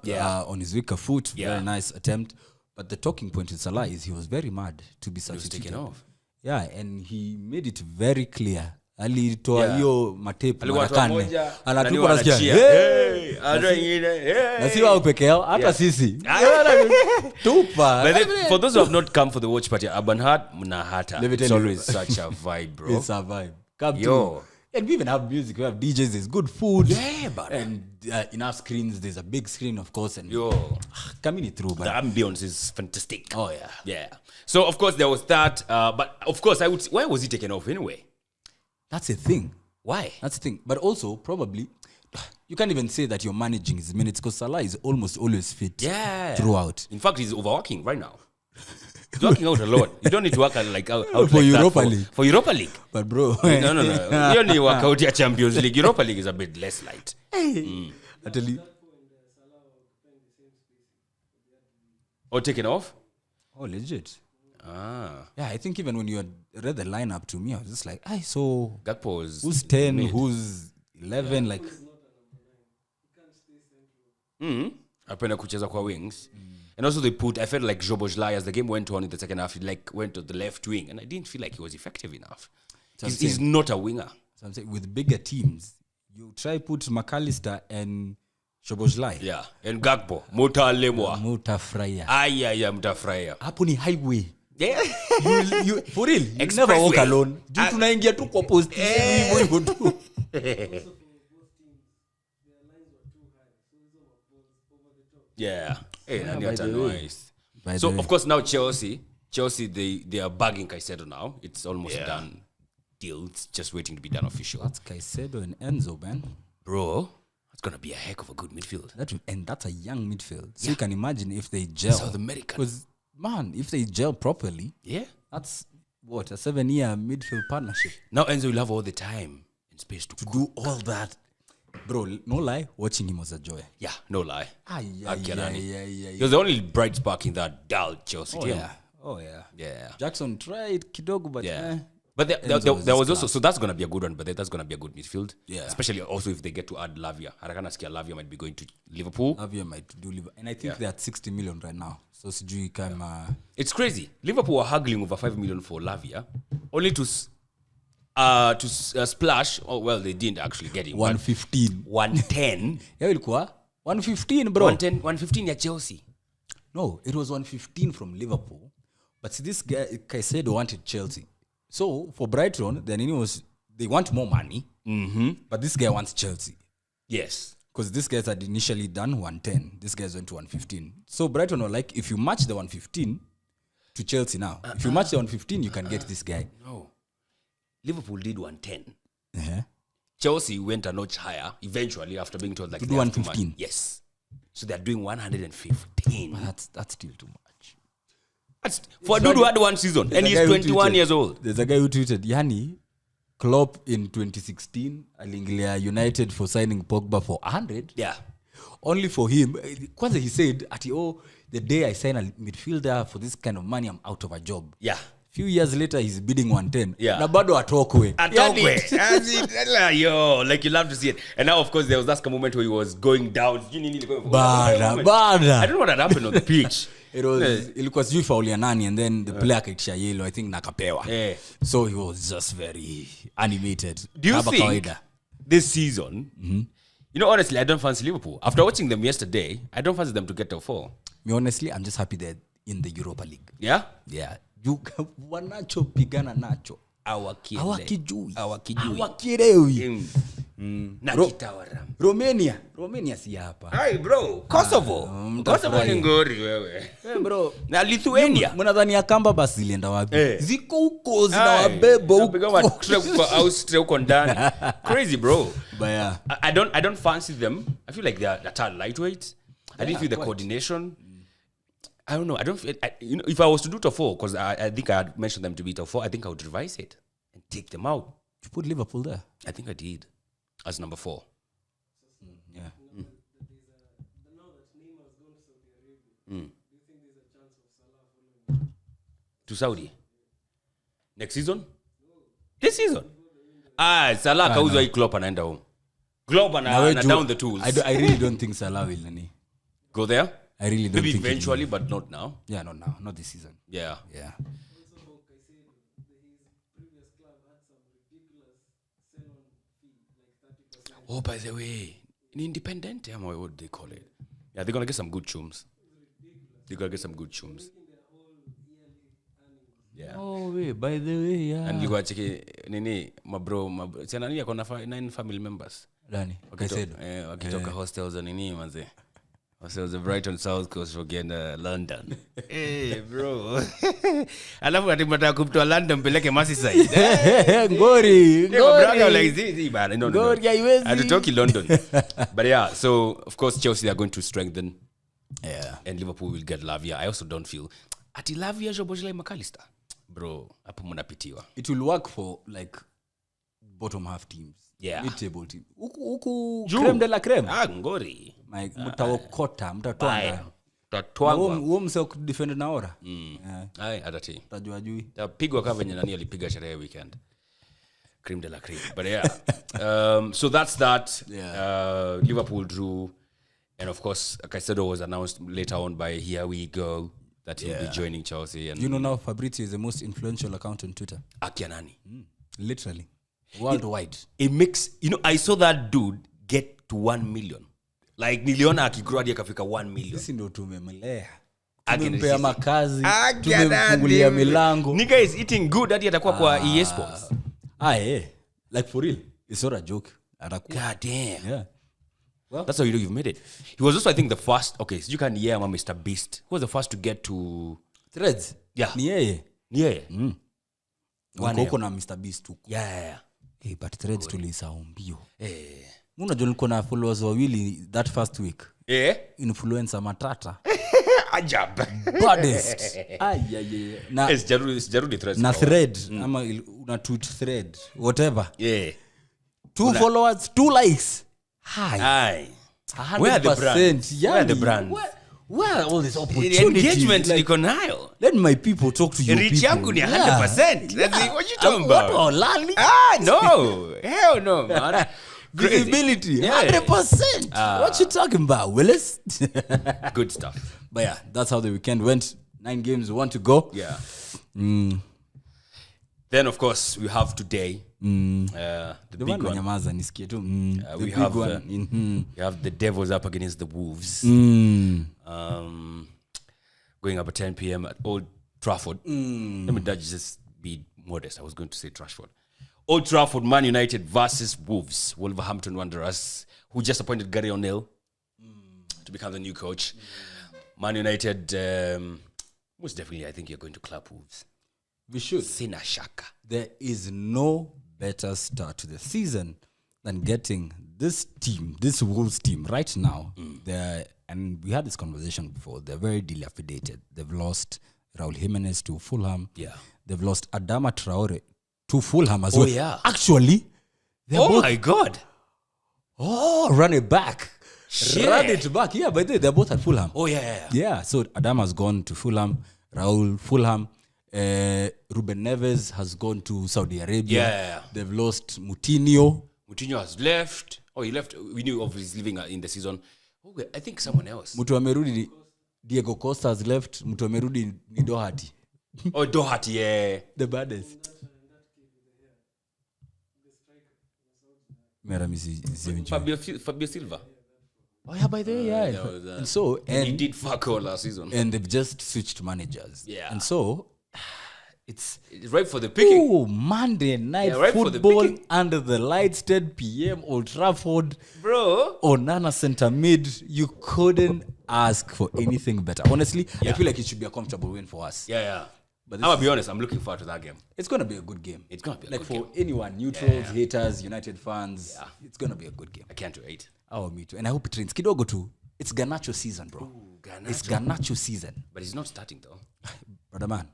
on his weaker foot. Very nice attempt. But the talking point with Salah is he was very mad to be substituted. He was taken off. Yeah, and he made it very clear. Alitoa hiyo matape marakane. Anatupa nasikia. Hey! Na si wao peke yao, hata sisi. Tupa. For those who have not come for the watch party, Abanhat Mnahata. It's always such a vibe, bro. It's a vibe. Come to. And we even have music. We have DJs. There's good food. Yeah, but and enough screens. There's a big screen, of course. And coming through, but the ambience is fantastic. Oh yeah, yeah. So of course there was that. But of course, why was he taken off anyway? That's a thing. Why? That's the thing. But also, probably, you can't even say that you're managing his minutes because Salah is almost always fit throughout. In fact, he's overworking right now. He's working out a lot. You don't need to work out For like Europa that League. For Europa League. But bro, No. You don't need to work out your Champions League. Europa League is a bit less light. I tell you. Or taken off? Oh, legit. Ah. Yeah, I think even when you read the lineup to me, I was just like, so Gakpo was who's 10, mid. who's 11, like... Apenda kucheza kwa wings. And also I felt like Jobojlai, as the game went on in the second half, he went to the left wing. And I didn't feel like he was effective enough. He's not a winger. So I'm saying, with bigger teams, you try put McAllister and Jobojlai. Yeah. And Gakpo. Mutalemwa. Mutafraya. Mutafraya. Hapo ni highway. Yeah. You for real, you never walk alone. Juu tunaingia tu kwa post. Hivyo tu. Yeah. So of course now Chelsea they are bagging Caicedo now. It's almost done deal. It's just waiting to be done official. That's Caicedo and Enzo, man. Bro, that's gonna be a heck of a good midfield. And that's a young midfield. So you can imagine if they gel. South American. Because man, if they gel properly, that's what a 7-year midfield partnership. Now Enzo will have all the time and space to do all that. Bro, no lie, watching him was a joy. Yeah, no lie. He was the only bright spark in that dull Chelsea team. Oh yeah. Jackson tried kidogo, but But there was also, so that's going to be a good one, but that's going to be a good midfield. Yeah. Especially also if they get to add Lavia. Lavia might be going to Liverpool. Lavia might do Liverpool. And I think they're at 60 million right now. So sijui kama... It's crazy. Liverpool are haggling over 5 million for Lavia. Only to splash. Oh, well, they didn't actually get him. 115. 110. Yeah, ilikuwa 115, bro. 115 ya Chelsea. No, it was 115 from Liverpool. But see, this guy, Caicedo wanted Chelsea. So, for Brighton, then they want more money. But this guy wants Chelsea. Yes. Because this guys had initially done 110. This guys went to 115. So, Brighton were like, if you match the 115 to Chelsea now, if you match the 115, you can get this guy. No. Liverpool did 110. Uh-huh. Chelsea went a notch higher eventually after being told like to do 115. Yes. So they're doing 115. That's still too much. For a dude who had one season and he's 21 years old. There's a guy who tweeted, Yani, Klopp in 2016, aliingilia United for signing Pogba for 100. Yeah. Only for him. Kwanza he said, the day I sign a midfielder for this kind of money, I'm out of a job. Yeah. Few years later, he's bidding 110. Yeah. Na bado atokwe. Yo, like you love to see it. And now, of course, there was that moment where he was going down. Bada. I don't know what had happened on the pitch. Ilikuwa sijui faul ya nani, and then the player akaitisha yellow, I think nakapewa. Yeah. So he was just very animated. Do you think this season, you know, honestly, I don't fancy Liverpool. After watching them yesterday, I don't fancy them to get top 4. Me honestly, I'm just happy they're in the Europa League. Yeah? Yeah. Wanacho pigana nacho. Hawakijui. Romania si hapa. Hey bro, Kosovo ni ngori wewe. Bro, na Lithuania. Mnadhani ya kamba basi zilienda wapi? Ziko huko zinawabeba huko. Kwa Austria huko ndani. Crazy bro. But yeah. I don't fancy them. I feel like they're lightweight. I didn't feel the coordination. I don't know. I don't feel, if I was to do top 4, because I think I had mentioned them to be top 4, I think I would revise it and take them out. You put Liverpool there? I think I did. As number 4. Yeah. Now that Neymar has gone to Saudi Arabia, do you think there's a chance of Salah following to Saudi? Next season? No. This season? Salah kauzwa hii Klopp anaenda home. Klopp ana down the tools. I really don't think Salah will go there. I really don't think maybe eventually, but not now. Yeah, not now, not this season. Yeah. Also, Caicedo, his previous club had some ridiculous sell-on fee, like 30%. Oh, by the way, an independent, what would they call it? Yeah, they're gonna get some good chums. Yeah. Oh, wait, by the way, yeah. And you go check nini, mabro, sina nini akona 9 family members. Dani, Caicedo. Wakitoka hostels nini manze. So the Brighton South Coast again, London. Hey, bro. Alafu ati mtaka kumtoa London mpeleke Merseyside. Ngori. No. I to talk in London. But yeah, so of course Chelsea are going to strengthen. Yeah. And Liverpool will get Lavia. I also don't feel ati Lavia Jobojela McAllister. Bro, hapo mnapitiwa. It will work for like bottom half teams. Yeah. Mid-table team. Uku creme de la creme. Ngori. Like mtaokota, mtatwanga. Tatwangwa. Uo mse defend na ora. Ai atati. Tajua jui. Tapigwa kama venye nani alipiga sherehe weekend. Cream de la cream. But yeah. So that's that. Yeah. Liverpool drew. And of course, Caicedo was announced later on by Here We Go that he'll be joining Chelsea. And you know now Fabrizio is the most influential account on Twitter. Akianani. Literally. Worldwide. It makes, I saw that dude get to 1 million. Like, niliona akigrow hadi akafika 1 million. Sisi ndo tumemelea. Again, Tumempea makazi. Tumemfungulia milango. Nigga is eating good hadi atakuwa kwa EA Sports. Like for real. It's not a joke. God damn. Yeah. Well, that's how you know you've made it. He was also, I think, the first. Okay, so you can hear Mr. Beast. Who was the first to get to Threads? Yeah. Ni yeye. Yeah. Uko na Mr. Beast huko. Yeah. Hey, but Threads tulisahau mbio. Unajua nilikuwa na followers wawili that first week. Influencer matata. Ajab. Baddest. Na It's Jarudi Threads. na thread ama una tweet thread whatever. Yeah. 2 followers, 2 likes. Hi. Aye. 100%. Where are the brands? Yani, Where are the brands? Where are all these The opportunities? engagement Like, niko nayo. let my people talk to you Reach people. yangu ni 100%. That's it. What you talking What about? lali? No. Hell no, man. Crazy. Visibility. Yeah. 100%. What you talking about, Willis? Good stuff. But yeah, that's how the weekend went. 9 games, 1 to go. Yeah. Then, of course, we have today the big one. Nyamaza nisikie tu. We have the Devils up against the Wolves. Going up at 10 p.m. at Old Trafford. Let me just be modest. I was going to say Trashford. Old Trafford, Man United versus Wolves. Wolverhampton Wanderers, who just appointed Gary O'Neill to become the new coach. Man United, most definitely, I think you're going to clap Wolves. We should. Sina shaka. There is no better start to the season than getting this team, this Wolves team right now. And we had this conversation before. They're very dilapidated. They've lost Raul Jimenez to Fulham. Yeah. They've lost Adama Traore to Fulham as well. Yeah. Actually, My God. Run it back. Shit. Run it back. Yeah, but they're both at Fulham. Yeah. Yeah, so Adama's gone to Fulham. Raul, Fulham. Ruben Neves has gone to Saudi Arabia. Yeah. They've lost Moutinho. Moutinho has left. Oh, he left. We knew of his leaving in the season. Oh, I think someone else. Mtu amerudi, Diego Costa has left. Mtu amerudi ni Doherty. Oh, Doherty, yeah. The baddest. Fabio Silva. Oh yeah, by the way, yeah. And so, he did fuck all last season. and they've just switched managers. Yeah. And so, it's right for the picking. Monday night Yeah, right for the football picking. under the lights, 10 p.m. Old Trafford. Bro. Onana center mid. You couldn't ask for anything better. Honestly, I feel like it should be a comfortable win for us. Yeah. But I'm going to be honest, I'm looking forward to that game. it's going to be a good game. It's going to be a like good for game. anyone, neutrals, haters, United fans. Yeah. It's going to be a good game. I can't wait. Oh, me too. And I hope it rains. Kidogo too. It's Garnacho season, bro. Garnacho. It's Garnacho season. But he's not starting, though. Brother man.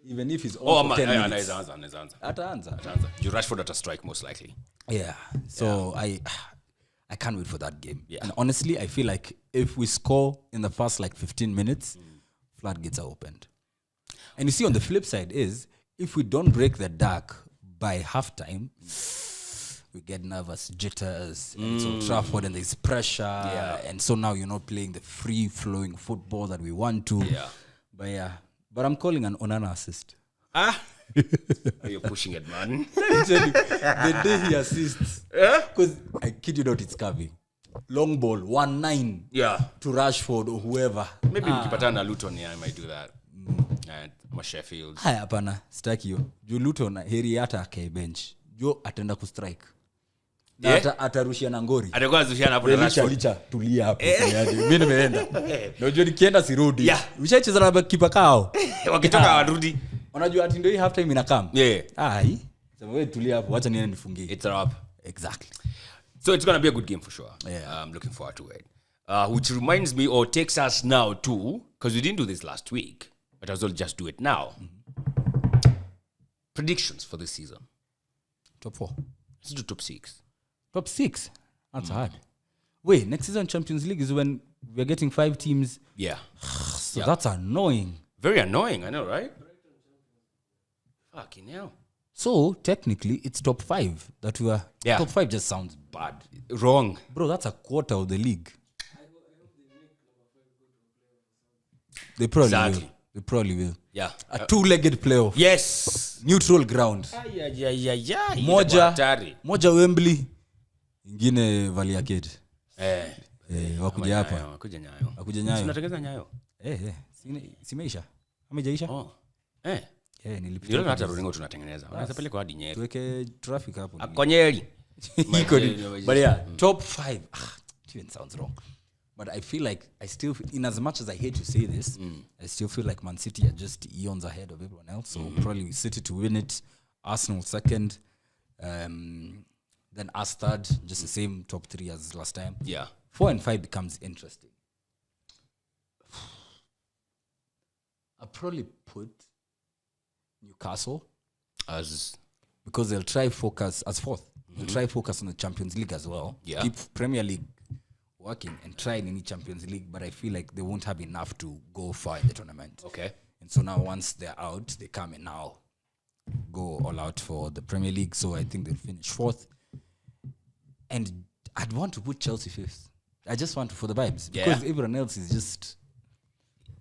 Even if he's Oh, on for 10 man. minutes. Answer. Ataanza. You Rashford at a strike, most likely. Yeah. So I can't wait for that game. Yeah. And honestly, I feel like if we score in the first like 15 minutes, floodgates are opened. And you see on the flip side is if we don't break the dark by halftime, we get nervous, jitters, and so Trafford and there's pressure. And so now you're not playing the free-flowing football that we want to. Yeah. But I'm calling an Onana assist. You're pushing it, man. Let me tell you, the day he assists, because I kid you not, it's Kavi. Long ball, 1-9 Yeah. to Rashford or whoever. Maybe nikipatana na Luton, I might do that. I'm a Sheffield. Haya hapana, sitaki hiyo. Juu Luton heri hata akae bench. Jo atenda kustrike. Na atarushia na ngori. Atakuwa azushiana hapo na Rashford. Licha tulia hapo. Mimi nimeenda. Na unajua nikienda sirudi. Mshacheza na kipa kao. Wakitoka warudi. Unajua ati ndio hii half time inakam. Ai. Sema wewe tulia hapo, acha niende nifungie. It's a wrap. Exactly. So it's going to be a good game for sure. Yeah. I'm looking forward to it. Which reminds me or takes us now to, because we didn't do this last week, but I will just do it now. Predictions for this season. Top 4. Let's do top 6. Top 6? That's hard. Wait, next season Champions League is when we're getting 5 teams. Yeah. So that's annoying. Very annoying, I know, right? Fucking hell. So, technically, it's top 5 that we are... Yeah. Top 5 just sounds bad. Wrong. Bro, that's a quarter of the league. They probably Exactly. will. They probably will. Yeah. A 2-legged playoff. Yes. Neutral ground. Moja Wembley. Ingine Valley Arcade. Wakuja hapa. Wakuja Nyayo. Tunatengeneza Nyayo. Simeisha. Amejaisha? Nilipita hata runingo tunatengeneza. Unaweza peleka hadi Nyeri. Tuweke traffic hapo. Konyeri. But yeah, top 5. It even sounds wrong. But I feel like in as much as I hate to say this, I still feel like Man City are just eons ahead of everyone else. So probably City to win it, Arsenal second, then us third, just the same top 3 as last time. Yeah. 4 and 5 becomes interesting. I'll probably put Newcastle because they'll try focus as 4th. They'll try focus on the Champions League as well. Yeah. Keep Premier League working and try in any Champions League, but I feel like they won't have enough to go far in the tournament. Okay. And so now once they're out, they come and now go all out for the Premier League. So I think they'll finish 4th. And I'd want to put Chelsea 5th. I just want to, for the vibes. Because everyone else is just...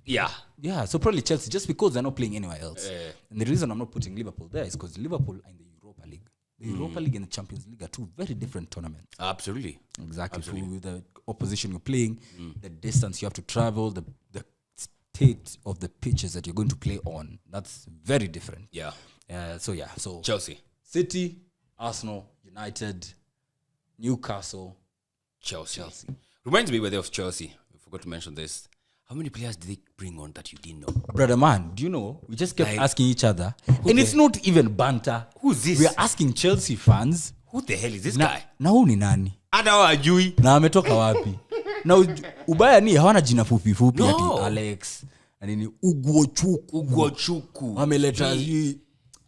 Yeah. Yeah, so probably Chelsea, just because they're not playing anywhere else. And the reason I'm not putting Liverpool there is because Liverpool are in the Europa League. The Europa League and the Champions League are 2 very different tournaments. Absolutely. Exactly. Absolutely. The opposition you're playing, the distance you have to travel, the state of the pitches that you're going to play on, that's very different. Yeah. So Chelsea. City, Arsenal, United, Newcastle, Chelsea. Reminds me of Chelsea. I forgot to mention this. How many players did they bring on that you didn't know? Brother man, do you know? We just kept asking each other. And it's not even banter. Who's this? We are asking Chelsea fans. Who the hell is this guy? Na huu ni nani? Hata hawajui. Na ametoka wapi? Na ubaya ni hawana jina fupi ati Alex. Anini Ugochuku. Ameleta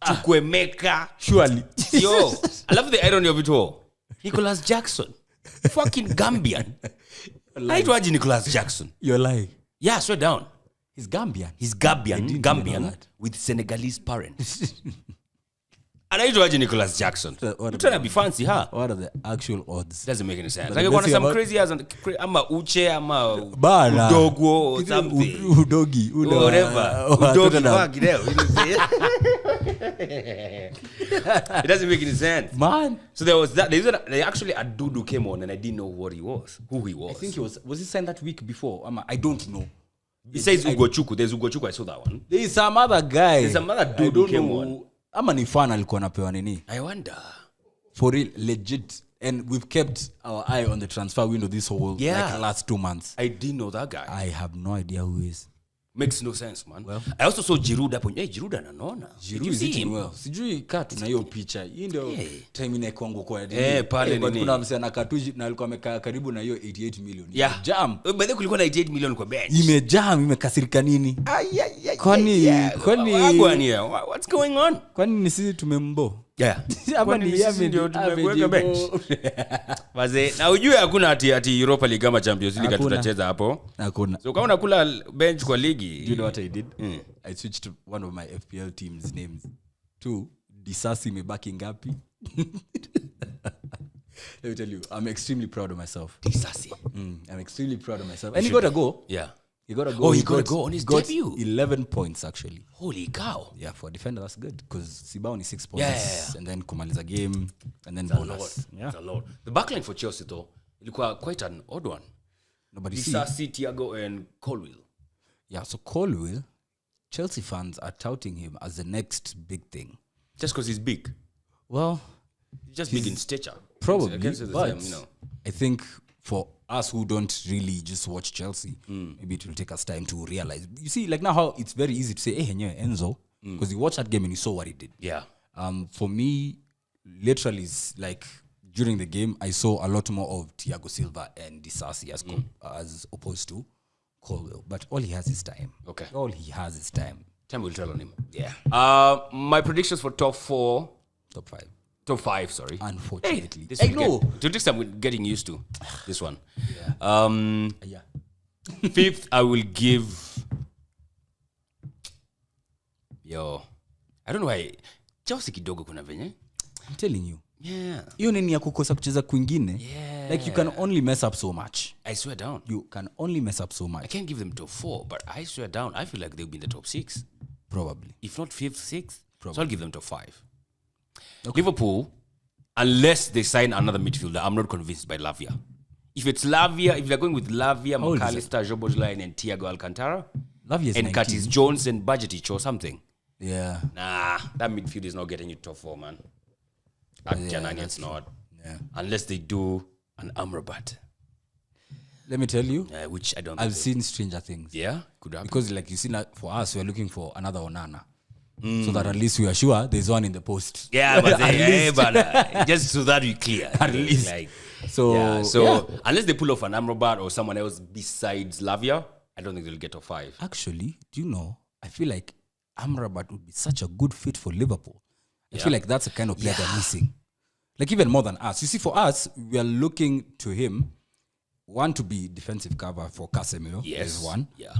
Chukwemeka. Surely. Yo, I love the irony of it all. Nicholas Jackson. Fucking Gambian. Naitwaje Nicholas Jackson? You're lying. Yeah, straight down. He's Gambian. He's Gambian with Senegalese parents. Anaitwaje Nicholas Jackson? You're trying to be fancy, huh? What are the actual odds? Doesn't make any sense. Like, you want some crazy ass ama Uche ama Bana. Udogwo or something. Udogi. Whatever. Udogi fuck it doesn't make any sense. Man. So there was that. They actually a dude who came on and I didn't know who he was. I think he was he signed that week before? I don't know. He says Ugochuku. There's Ugochuku. I saw that one. There is some other guy. There's some other dude who came on. Ama ni fan alikuwa anapewa nini? I wonder. For real, legit. And we've kept our eye on the transfer window this whole last 2 months. I didn't know that guy. I have no idea who he is. Makes no sense, man. Well, I also saw Giroud hapo. Hey, Giroud ananona. Giroud is eating well. Sijui katu na hiyo picha. Hii ndio time ina kwangu kwa. Pale nini. Kuna msee na katuji na alikuwa amekaa karibu na hiyo 88 million. Yeah. Jam. Baada kulikuwa na 88 million kwa bench. Imejam, imekasirika nini? Kwani what's going on? Kwani ni sisi tumembo? Yeah. Hapa ni yeye ndio tumeweka bench. Waze, na ujue hakuna ati Europa League kama Champions League tutacheza hapo. Hakuna. So kama unakula bench kwa ligi. Do you know what I did? I switched to one of my FPL teams names to Disasi imebaki ngapi? Let me tell you, I'm extremely proud of myself. Disasi. I'm extremely proud of myself. And he got to go. Yeah. He got to go. Oh, he got to go on his debut. 11 points actually. Holy cow. Yeah, for a defender that's good because Sibao is 6 points. Yeah. And then kumaliza game and then that's bonus. Yeah. That's a lot. The backline for Chelsea though, ilikuwa quite an odd one. Nobody Disasi, Thiago and Colwill. Yeah, so Colwill, Chelsea fans are touting him as the next big thing. Just because he's big. Well, he's just big in stature. Probably, I can say the but same, you know. I think for us who don't really just watch Chelsea, maybe it will take us time to realize. You see, like now how it's very easy to say, hey, Enzo, because you watched that game and you saw what he did. Yeah. For me, literally, it's like during the game, I saw a lot more of Thiago Silva and Disasi as opposed to Colwell. But all he has is time. Okay. All he has is time. Time will tell on him. Yeah. My predictions for top 4, Top 5, sorry. unfortunately. This I will know. to this time we're getting used to this one. Yeah. 5th, I will give. I don't know why. Chelsea kidogo kuna venye. I'm telling you. Yeah. Hiyo nini ya kukosa kucheza kwingine. Yeah. Like you can only mess up so much. I swear down. You can only mess up so I much. can't give them top 4, but I swear down, I feel like they'll be in the top 6. Probably. If not 5th, 6th. So Probably. I'll give them top 5. Liverpool, unless they sign another midfielder, I'm not convinced by Lavia. If it's Lavia, if they're going with Lavia, old is McAllister, Jobojline, and Thiago Alcantara, Lavia is and 19. Curtis Jones and Budgetich or something. Yeah. Nah, that midfield is not getting you top 4, man. At Janani, it's not. Yeah. Unless they do an Amrabat, Let me tell you, which I don't I've think. seen stranger things. Yeah, could happen. Because like you see, like, for us, we're looking for another Onana. So that at least we are sure there's one in the post. Yeah, but, At least. just so that we clear. At least. Like, So, yeah, unless they pull off an Amrabat or someone else besides Lavia, I don't think they'll get top 5. Actually, do you know, I feel like Amrabat would be such a good fit for Liverpool. I feel like that's the kind of player they're missing. Like even more than us. You see, for us, we are looking to him, one, to be defensive cover for Casemiro. Yes. Is one. Yeah.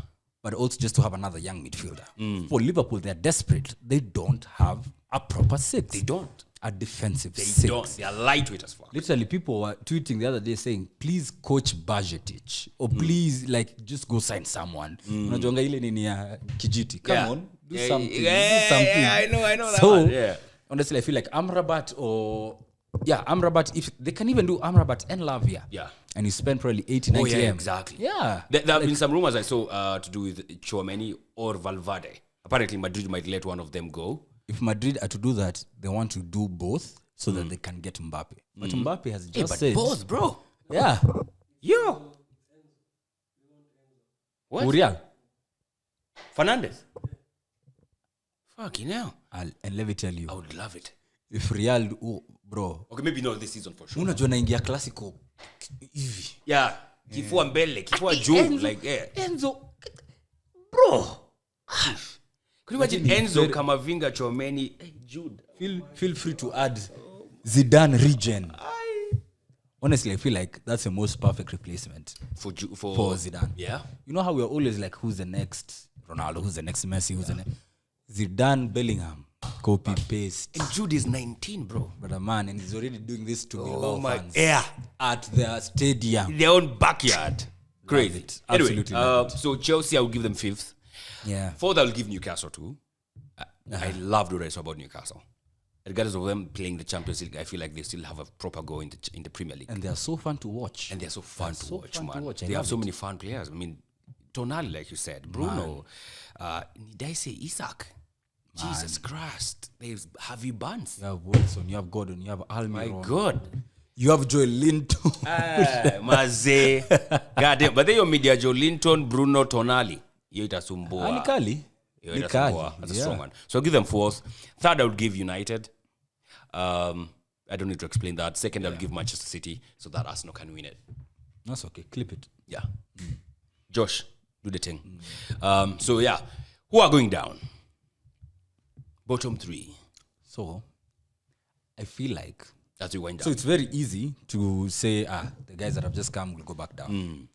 But also just to have another young midfielder. For Liverpool, they're desperate. They don't have a proper 6. They don't. A defensive They 6. don't. They are lightweight as fuck. Literally, people were tweeting the other day saying, please coach Budgetich. Or please, like, just go sign someone. Unajonga ile nini ya kijiti. Come Yeah. on. Do Yeah, something. yeah, do something. yeah, I know that So, one. Yeah. honestly, I feel like Amrabat or... Yeah, Amrabat, if they can even do Amrabat and Lavia. Yeah. And you spend probably 80, 90 yeah, M. exactly. Yeah. There have been some rumors I saw to do with Chouameni or Valverde. Apparently, Madrid might let one of them go. If Madrid are to do that, they want to do both so that they can get Mbappe. But Mbappe has just said... both, bro. Yeah. Yo. What? Uriel. Fernandez. Fucking hell. And let me tell you, I would love it. if Real... Oh, bro. Okay, maybe not this season for sure. Unajua naingia classical hivi. Yeah. Kifua mbele, kifua juu. Like, yeah. Enzo, bro. Could you imagine Enzo, Kamavinga, Chouameni, Jude? Feel free to add Zidane regen. Honestly, I feel like that's the most perfect replacement For for Zidane. Yeah. You know how we're always like, who's the next Ronaldo, who's the next Messi, who's the next... Zidane, Bellingham, copy, paste. And Jude is 19, bro. But a man, and he's already doing this to Bilbao my- fans. yeah. At their stadium. In their own backyard. Crazy. it. Anyway, Absolutely love so Chelsea, I will give them 5th. Yeah. 4th, I'll give Newcastle too. I loved what I saw about Newcastle. Regardless of them playing the Champions League, I feel like they still have a proper go in the Premier League. And they are so fun to watch. And they're so fun to so watch, fun to man. watch. I They have love so it. many fun players. I mean, Tonali, like you said, Bruno, did I say Isaac? Jesus Christ. There's Javi Barnes. You have Wilson, you have Gordon, you have Almiron. My God. You have Joel Linton. Maze. Goddamn. But then your media, Joe Linton, Bruno, Tonali. Hiyo itasumbua. Nikali. Hiyo itasumbua. That's a strong one. So I'll give them 4th. 3rd, I would give United. I don't need to explain that. 2nd, I'll give Manchester City so that Arsenal can win it. That's okay. Clip it. Yeah. Josh, do the thing. So yeah, who are going down? Bottom 3. So, I feel like... As we wind down. So it's very easy to say, the guys that have just come will go back down.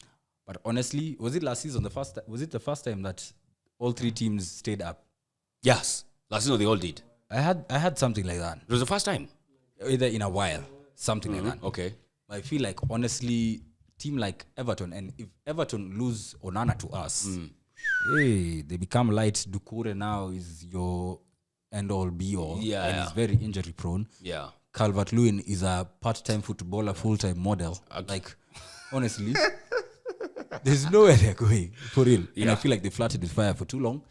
But honestly, was it last season, was it the first time that all 3 teams stayed up? Yes. Last season they all did. I had something like that. It was the first time. Either in a while, something like that. Okay. But I feel like, honestly, team like Everton, and if Everton lose Onana to us, hey, they become light. Doucouré now is your end-all, be-all. Yeah, And yeah. he's very injury-prone. Yeah. Calvert-Lewin is a part-time footballer, full-time model. Like, honestly, there's nowhere they're going, for real. And I feel like they flirted with fire for too long.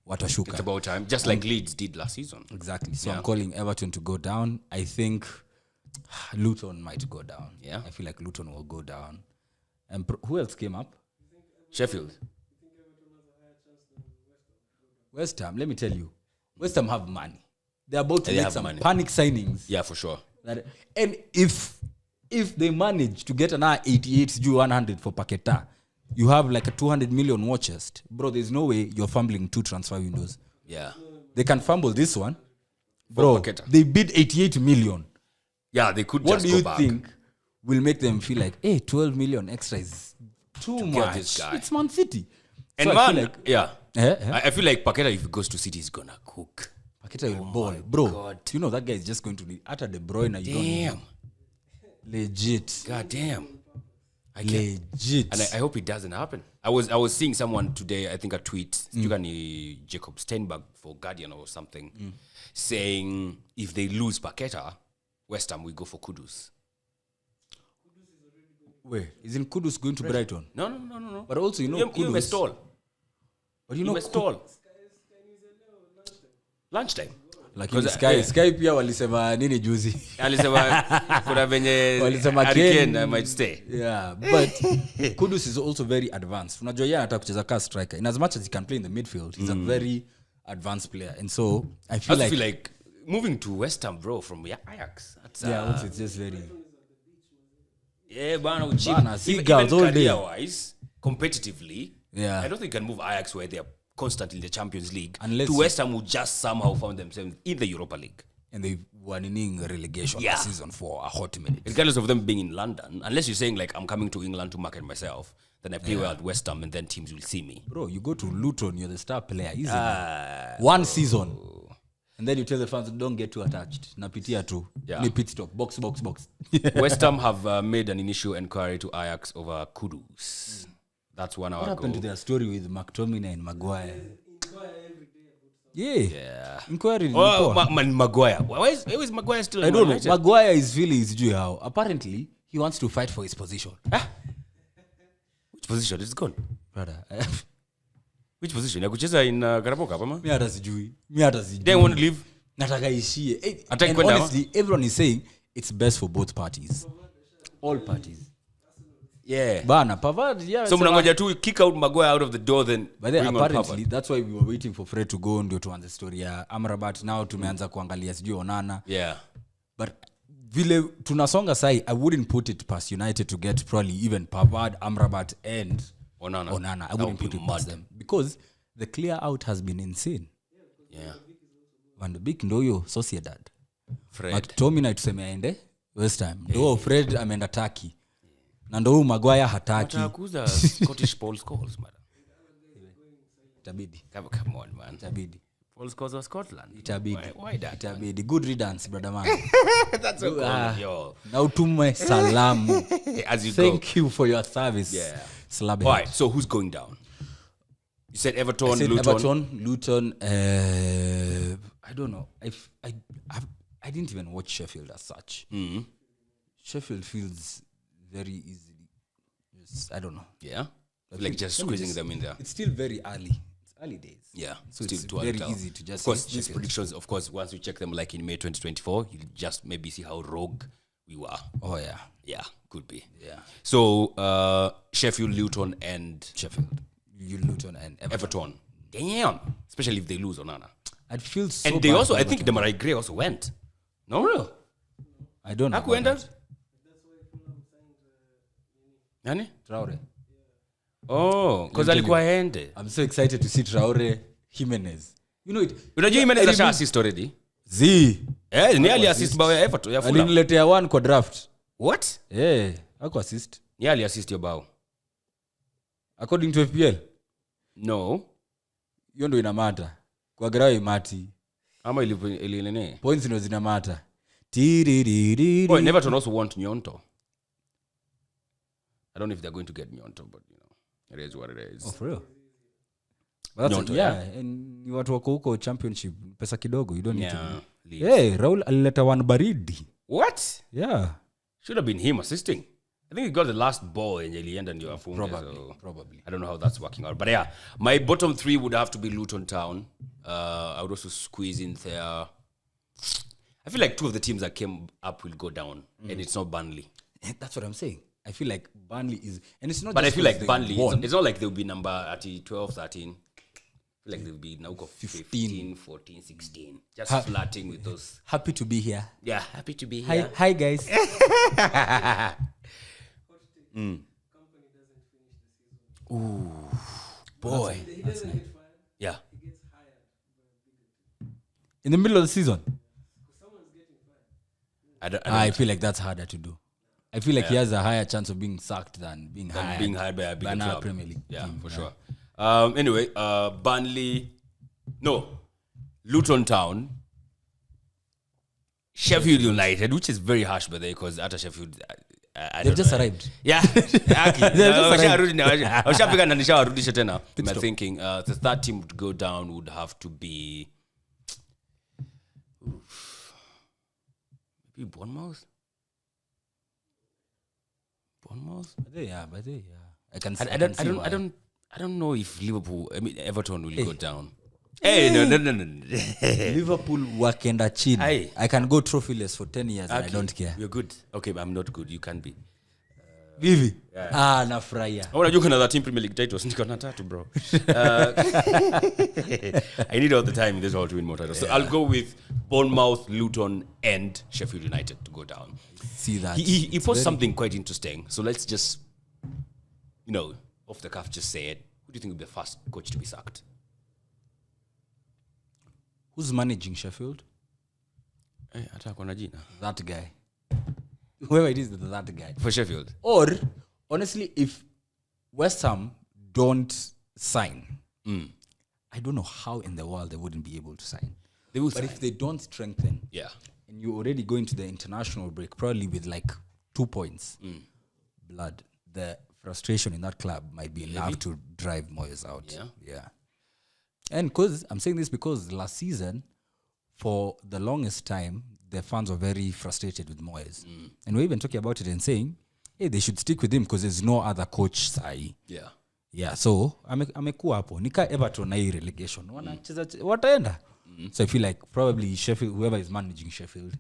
Watashuka. It's about time. Just like Leeds did last season. Exactly. So I'm calling Everton to go down. I think Luton might go down. Yeah. I feel like Luton will go down. And who else came up? Sheffield. West Ham. Let me tell you, West Ham have money. They're about to They make have some money. panic signings. Yeah, for sure. And if they manage to get another 88 due 100 for Paqueta, you have like a 200 million war chest. Bro, there's no way you're fumbling 2 transfer windows. Yeah. They can fumble this one. Bro, Paqueta. they bid 88 million. Yeah, they could What just do go you back. think will make them feel like, hey, 12 million extra is too get much? this guy. It's Man City. And So I feel man, like yeah. Eh? I feel like Paqueta, if he goes to City, he's gonna cook. Paqueta will ball. Bro, God. you know that guy is just going to be at De Bruyne. You don't need Damn. him. Legit. God damn. I can't. Legit. And I hope it doesn't happen. I was seeing someone today, I think a tweet, Jacob Steinberg for Guardian or something, saying if they lose Paqueta, West Ham will go for Kudus. Wait, isn't Kudus going to Brighton? No. But also, you know, You Kudus. must stall. But you know, stall. Lunchtime. Lakini Because, Sky pia walisema nini juzi? Alisema kuna venye Walisema Hurricane Ken- might stay. Yeah, but Kudus is also very advanced. Unajua yeye anataka kucheza ka striker. In as much as he can play in the midfield, he's a very advanced player. And so I I feel also like, feel like moving to West Ham, bro, from Ajax. That's yeah, also it's just very yeah, bana, cheap. Bana, seagulls all day. Career-wise, competitively, Yeah. I don't think you can move Ajax where they're constantly in the Champions League Unless to you- West Ham who just somehow found themselves in the Europa League. and they were winning relegation Yeah. last season for a hot minute. Regardless of them being in London, unless you're saying like I'm coming to England to market myself, then I play well at West Ham and then teams will see me. Bro, you go to Luton, you're the star player. Easy. One season. And then you tell the fans, don't get too attached. Napitia too. Yeah. Ni pit stop. Box. West Ham have made an initial inquiry to Ajax over Kudus. That's 1 hour What happened to ago. their story with McTominay and Maguire? Yeah. Yeah. Inquiry. Oh, report. Maguire. Why is Maguire still? I in don't know. United? Maguire is feeling sijui how. Apparently, he wants to fight for his position. Which position? It's gone. Brother. Which position? Ya kucheza in Carabao Cup, ama? Mi hata sijui. Mi hata sijui. They want to leave. Nataka ishie. Hataki And kwenda, honestly, everyone is saying it's best for both parties. All parties. Yeah. Bana, Pavard, yeah. So sema- mnangoja tu kick out Maguire out of the door, then But then bring on apparently Pavard. that's why we were waiting for Fred to go ndio tuanze story ya Amrabat. Now tumeanza kuangalia sijui Onana. Yeah. But vile tunasonga sai, I wouldn't put it past United to get probably even Pavard, Amrabat and Onana. I That wouldn't would be put it past mad. them because the clear out has been insane. Yeah. Van de Beek ndo hiyo Sociedad. Fred. McTominay tuseme aende West Ham. Ndo Fred ameenda Turkey. Na ndo huyu Maguire hataki. Watakuza Scottish Paul Scholes, man. Itabidi. Come on, man. Itabidi. Paul Scholes of Scotland. Itabidi. Why that? Itabidi. Good riddance, brother man. That's so cool. Yo. Na utume salamu. As you Thank you for your service. Yeah. Slab All right. So who's going down? You said Everton, I said Luton. Luton. I don't know. I didn't even watch Sheffield as such. Sheffield feels very easily. I don't know. Yeah. Like just squeezing them in there. It's still very early. It's early days. Yeah, So still it's too early very to tell. easy to just Of course, say these Sheffield. predictions, of course, once we check them like in May 2024, you'll just maybe see how rogue we were. Oh yeah. Yeah, could be. Yeah. So Sheffield, Luton, and Sheffield. You Luton and Everton. Damn. Especially if they lose Onana. I'd feel so And they bad also, for I think Everton. Demarai Gray also went. No? I don't know. about Hakuenda? that. Nani? Traore. Oh, because Let me alikuwa ende. I'm so excited to see Traore Jimenez. You know it. Unajua Jimenez asha assist already? Z. Ni ali assist bao ya Everton, ya Fulham. Aliniletea one kwa draft. What? Ako assist. Ni ali assist your bao. According to FPL. No. Hiyo ndo inamata. Kwa grawe imati. Ama ili nene. Points ndo zinamata. Oh, and Everton also want Nyonto. I don't know if they're going to get Nyonto, but you know, it is what it is. Oh, for real? But that's Nyonto, yeah, and ni watu wako huko championship pesa kidogo, you don't need Yeah. to. Leave. Hey, Raul alileta one baridi. What? Yeah. Should have been him assisting. I think he got the last ball and Elienda ndio afunge. Probably. I don't know how that's working out. But yeah, my bottom three would have to be Luton Town. I would also squeeze in there. I feel like two of the teams that came up will go down, and it's not Burnley. That's what I'm saying. I feel like Burnley is, and it's not. But I just feel 'cause like they Burnley, won. it's not like they'll be number at 12, 13. I feel like they'll be now 15. 15, 14, 16. Just flirting with those. Happy to be here. Yeah, happy to be Hi, here. hi guys. Company doesn't finish the season. Boy, He doesn't get fired. Yeah. He gets hired by a bigger team. in the middle of the season, Someone's getting fired. I feel like that's harder to do. I feel like he has a higher chance of being sacked than being hired. being hired by a bigger Than our club. Premier League Yeah, team, for sure. Anyway, Burnley, no, Luton Town, Sheffield United, which is very harsh by the way, because after Sheffield, I They've don't just know. arrived. Yeah, washapiga na nishawarudisha tena. I'm thinking the third team would go down would have to be maybe Bournemouth. But they, yeah. I can. I don't know if Liverpool. I mean, Everton will go down. Hey, no. Liverpool wakenda chini. Aye. I can go trophyless for 10 years and I Okay, don't care. You're good. Okay, but I'm not good. You can be. Vivi? Nafurahia. Unajua kuna 13 Premier League titles niko na 3 bro. I need all the time in this world to win more titles. So I'll go with Bournemouth, Luton and Sheffield United to go down. See that. He posted something quite interesting. So let's just off the cuff just say it. Who do you think will be the first coach to be sacked? Who's managing Sheffield? Hata kuna jina. That guy. Whoever it is, that guy. For Sheffield. Or, honestly, if West Ham don't sign, I don't know how in the world they wouldn't be able to sign. They will But sign. if they don't strengthen, Yeah. and you already go into the international break, probably with like 2 points, blood, the frustration in that club might be enough to drive Moyes out. Yeah. And because I'm saying this because last season, for the longest time, the fans were very frustrated with Moyes. And we're even talking about it and saying, hey, they should stick with him because there's no other coach sahi. Yeah. Yeah, so amekuwa hapo. Nika Everton na hii relegation. Wataenda. So I feel like probably Sheffield, whoever is managing Sheffield,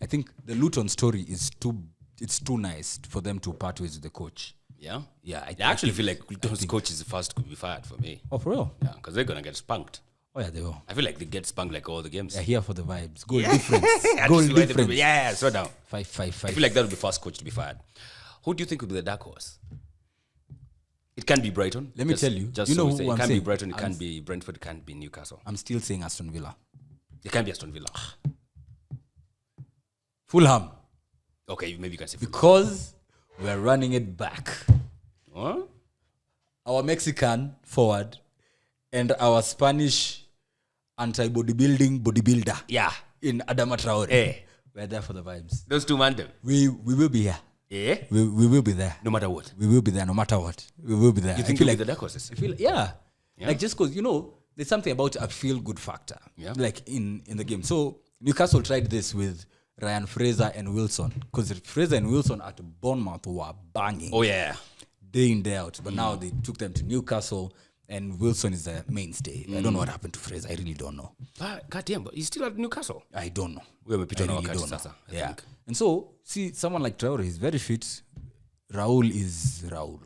I think the Luton story is too nice for them to part ways with the coach. Yeah? Yeah, I actually feel like Luton's coach is the first to be fired for me. Oh, for real? Yeah, because they're going to get spanked. Oh, yeah, they will. I feel like they get spanked like all the games. They're here for the vibes. Goal difference. I Goal just see why they- difference. Yeah, slow down. 5-5-5. I feel like that would be first coach to be fired. Who do you think would be the dark horse? It can be Brighton. Let me tell you. Just You know we who say, I'm it can be saying? Brighton. It can be Brentford. It can be Newcastle. I'm still saying Aston Villa. It can be Aston Villa. Fulham. Okay, maybe you can say Fulham. Because we're running it back. Huh? Our Mexican forward and our Spanish anti-bodybuilding bodybuilder Yeah. in Adama Traore. Eh. We're there for the vibes. Those two man them. We will be here. Yeah. We will be there. No matter what. We will be there no matter what. We will be there. You I think feel you'll like be the dark horses? I feel yeah. Like just because there's something about a feel good factor. Yeah. Like in the game. So Newcastle tried this with Ryan Fraser and Wilson because Fraser and Wilson at Bournemouth were banging Oh yeah. day in day out. But now they took them to Newcastle and Wilson is a mainstay. I don't know what happened to Fraser. I really don't know. God damn, but he's still at Newcastle. I don't know. We have a picture I now, really Curtis don't know. Sasa, I Yeah. think. And so, see, someone like Traore, he's very fit. Raul is Raul.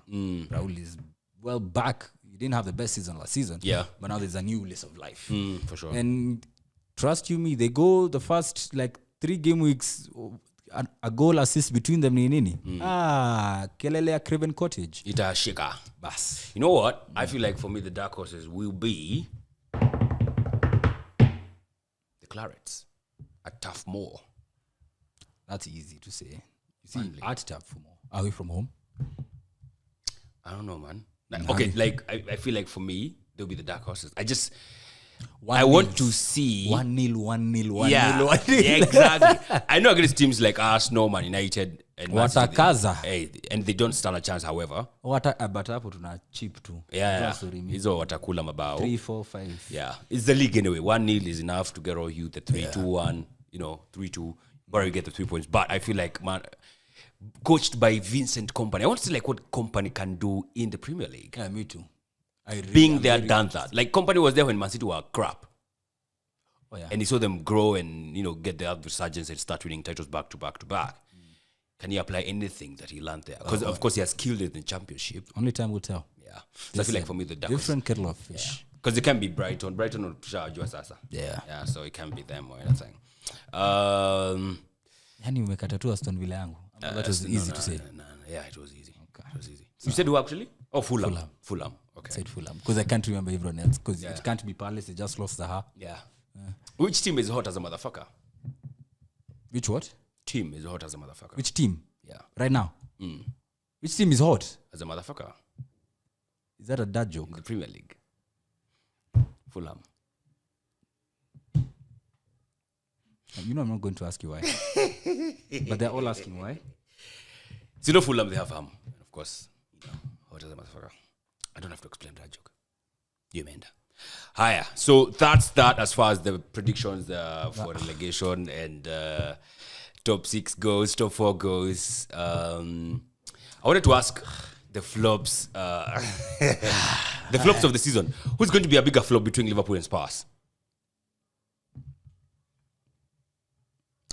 Raul is, well, back. He didn't have the best season last season. Yeah. But now there's a new lease of life. For sure. And trust you me, they go the first 3 game weeks, a goal assist between them ni nini? Kelele ya Craven Cottage. Itashika. Bas. You know what? I feel like for me the dark horses will be the Clarets at Tough Moor. That's easy to say. You see, at Tap for more. Away from home. I don't know, man. Okay, I feel like for me they'll be the dark horses. I want to see 1-0, 1-0, yeah, 1-0. yeah, exactly. I know against teams like Arsenal, Man United, and Man City, Watakaza. and they don't stand a chance. However, But hapo tuna cheap too. yeah, Sorry, me. hizo watakula mabao. 3, 4, 5. Yeah, it's the league anyway. 1-0 is enough to get all you the 3-2-1. 3-2, where you get the 3 points. But I feel like, man, coached by Vincent Kompany, I want to see what Kompany can do in the Premier League. Yeah, me too. Being there, done that. Like Kompany was there when Man City were crap. Oh, yeah. And he saw them grow and, get the resurgence and start winning titles back to back to back. Can he apply anything that he learned there? Because, of course, he has killed it in the championship. Only time will tell. Yeah. So I feel like for me, the different kettle of fish. Because it can be Brighton. Brighton or Shajua Sasa. Yeah. Yeah, so it can be them or anything. Yani umekata tu Aston Villa yangu. That was easy to say. No. Yeah, it was easy. Okay. It was easy. You said who actually? Oh, Fulham. Okay. I said Fulham. Because I can't remember everyone else. Because it can't be Palace. They just lost Zaha. Yeah. Which team is hot as a motherfucker? Which what? Team is hot as a motherfucker. Which team? Yeah. Right now? Which team is hot? As a motherfucker. Is that a dad joke? In the Premier League. Fulham. You know I'm not going to ask you why. But they're all asking why. So Fulham, they have of course, hot as a motherfucker. I don't have to explain that joke. You mean that. Higher. So that's that as far as the predictions for relegation and top 6 goes, top 4 goes. I wanted to ask the flops, the flops of the season. Who's going to be a bigger flop between Liverpool and Spurs?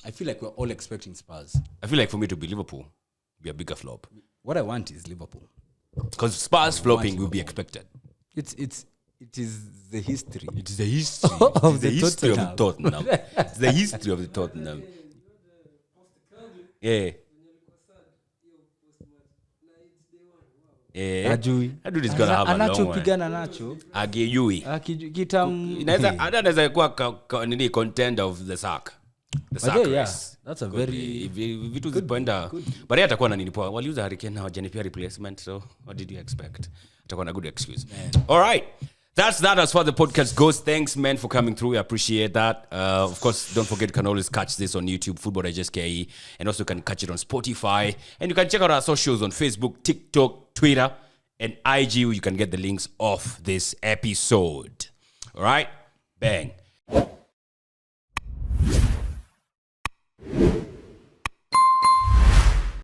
I feel like we're all expecting Spurs. I feel like for me to be Liverpool, be a bigger flop. What I want is Liverpool. Because Spurs flopping will be expected. It is the history. It is the history. Of the the history Tottenham. of the Tottenham. It's the history of the Tottenham. Yeah. Yeah. Ajui. That dude is gonna have a long Anacho one. pigana nacho. Agiyui. Inaweza kuwa nini contender of the sack. The sack yeah, race. that's a Could very be. Vitu zipoenda. But yeye atakuwa na nini poa. Waliuza Hurricane na wajanipia replacement, so what did you expect? Atakuwa na good excuse. All right. That's that as far as the podcast goes. Thanks, man, for coming through. I appreciate that. Of course, don't forget you can always catch this on YouTube, Football Digest KE, and also you can catch it on Spotify. And you can check out our socials on Facebook, TikTok, Twitter, and IG. You can get the links of this episode. All right? Bang.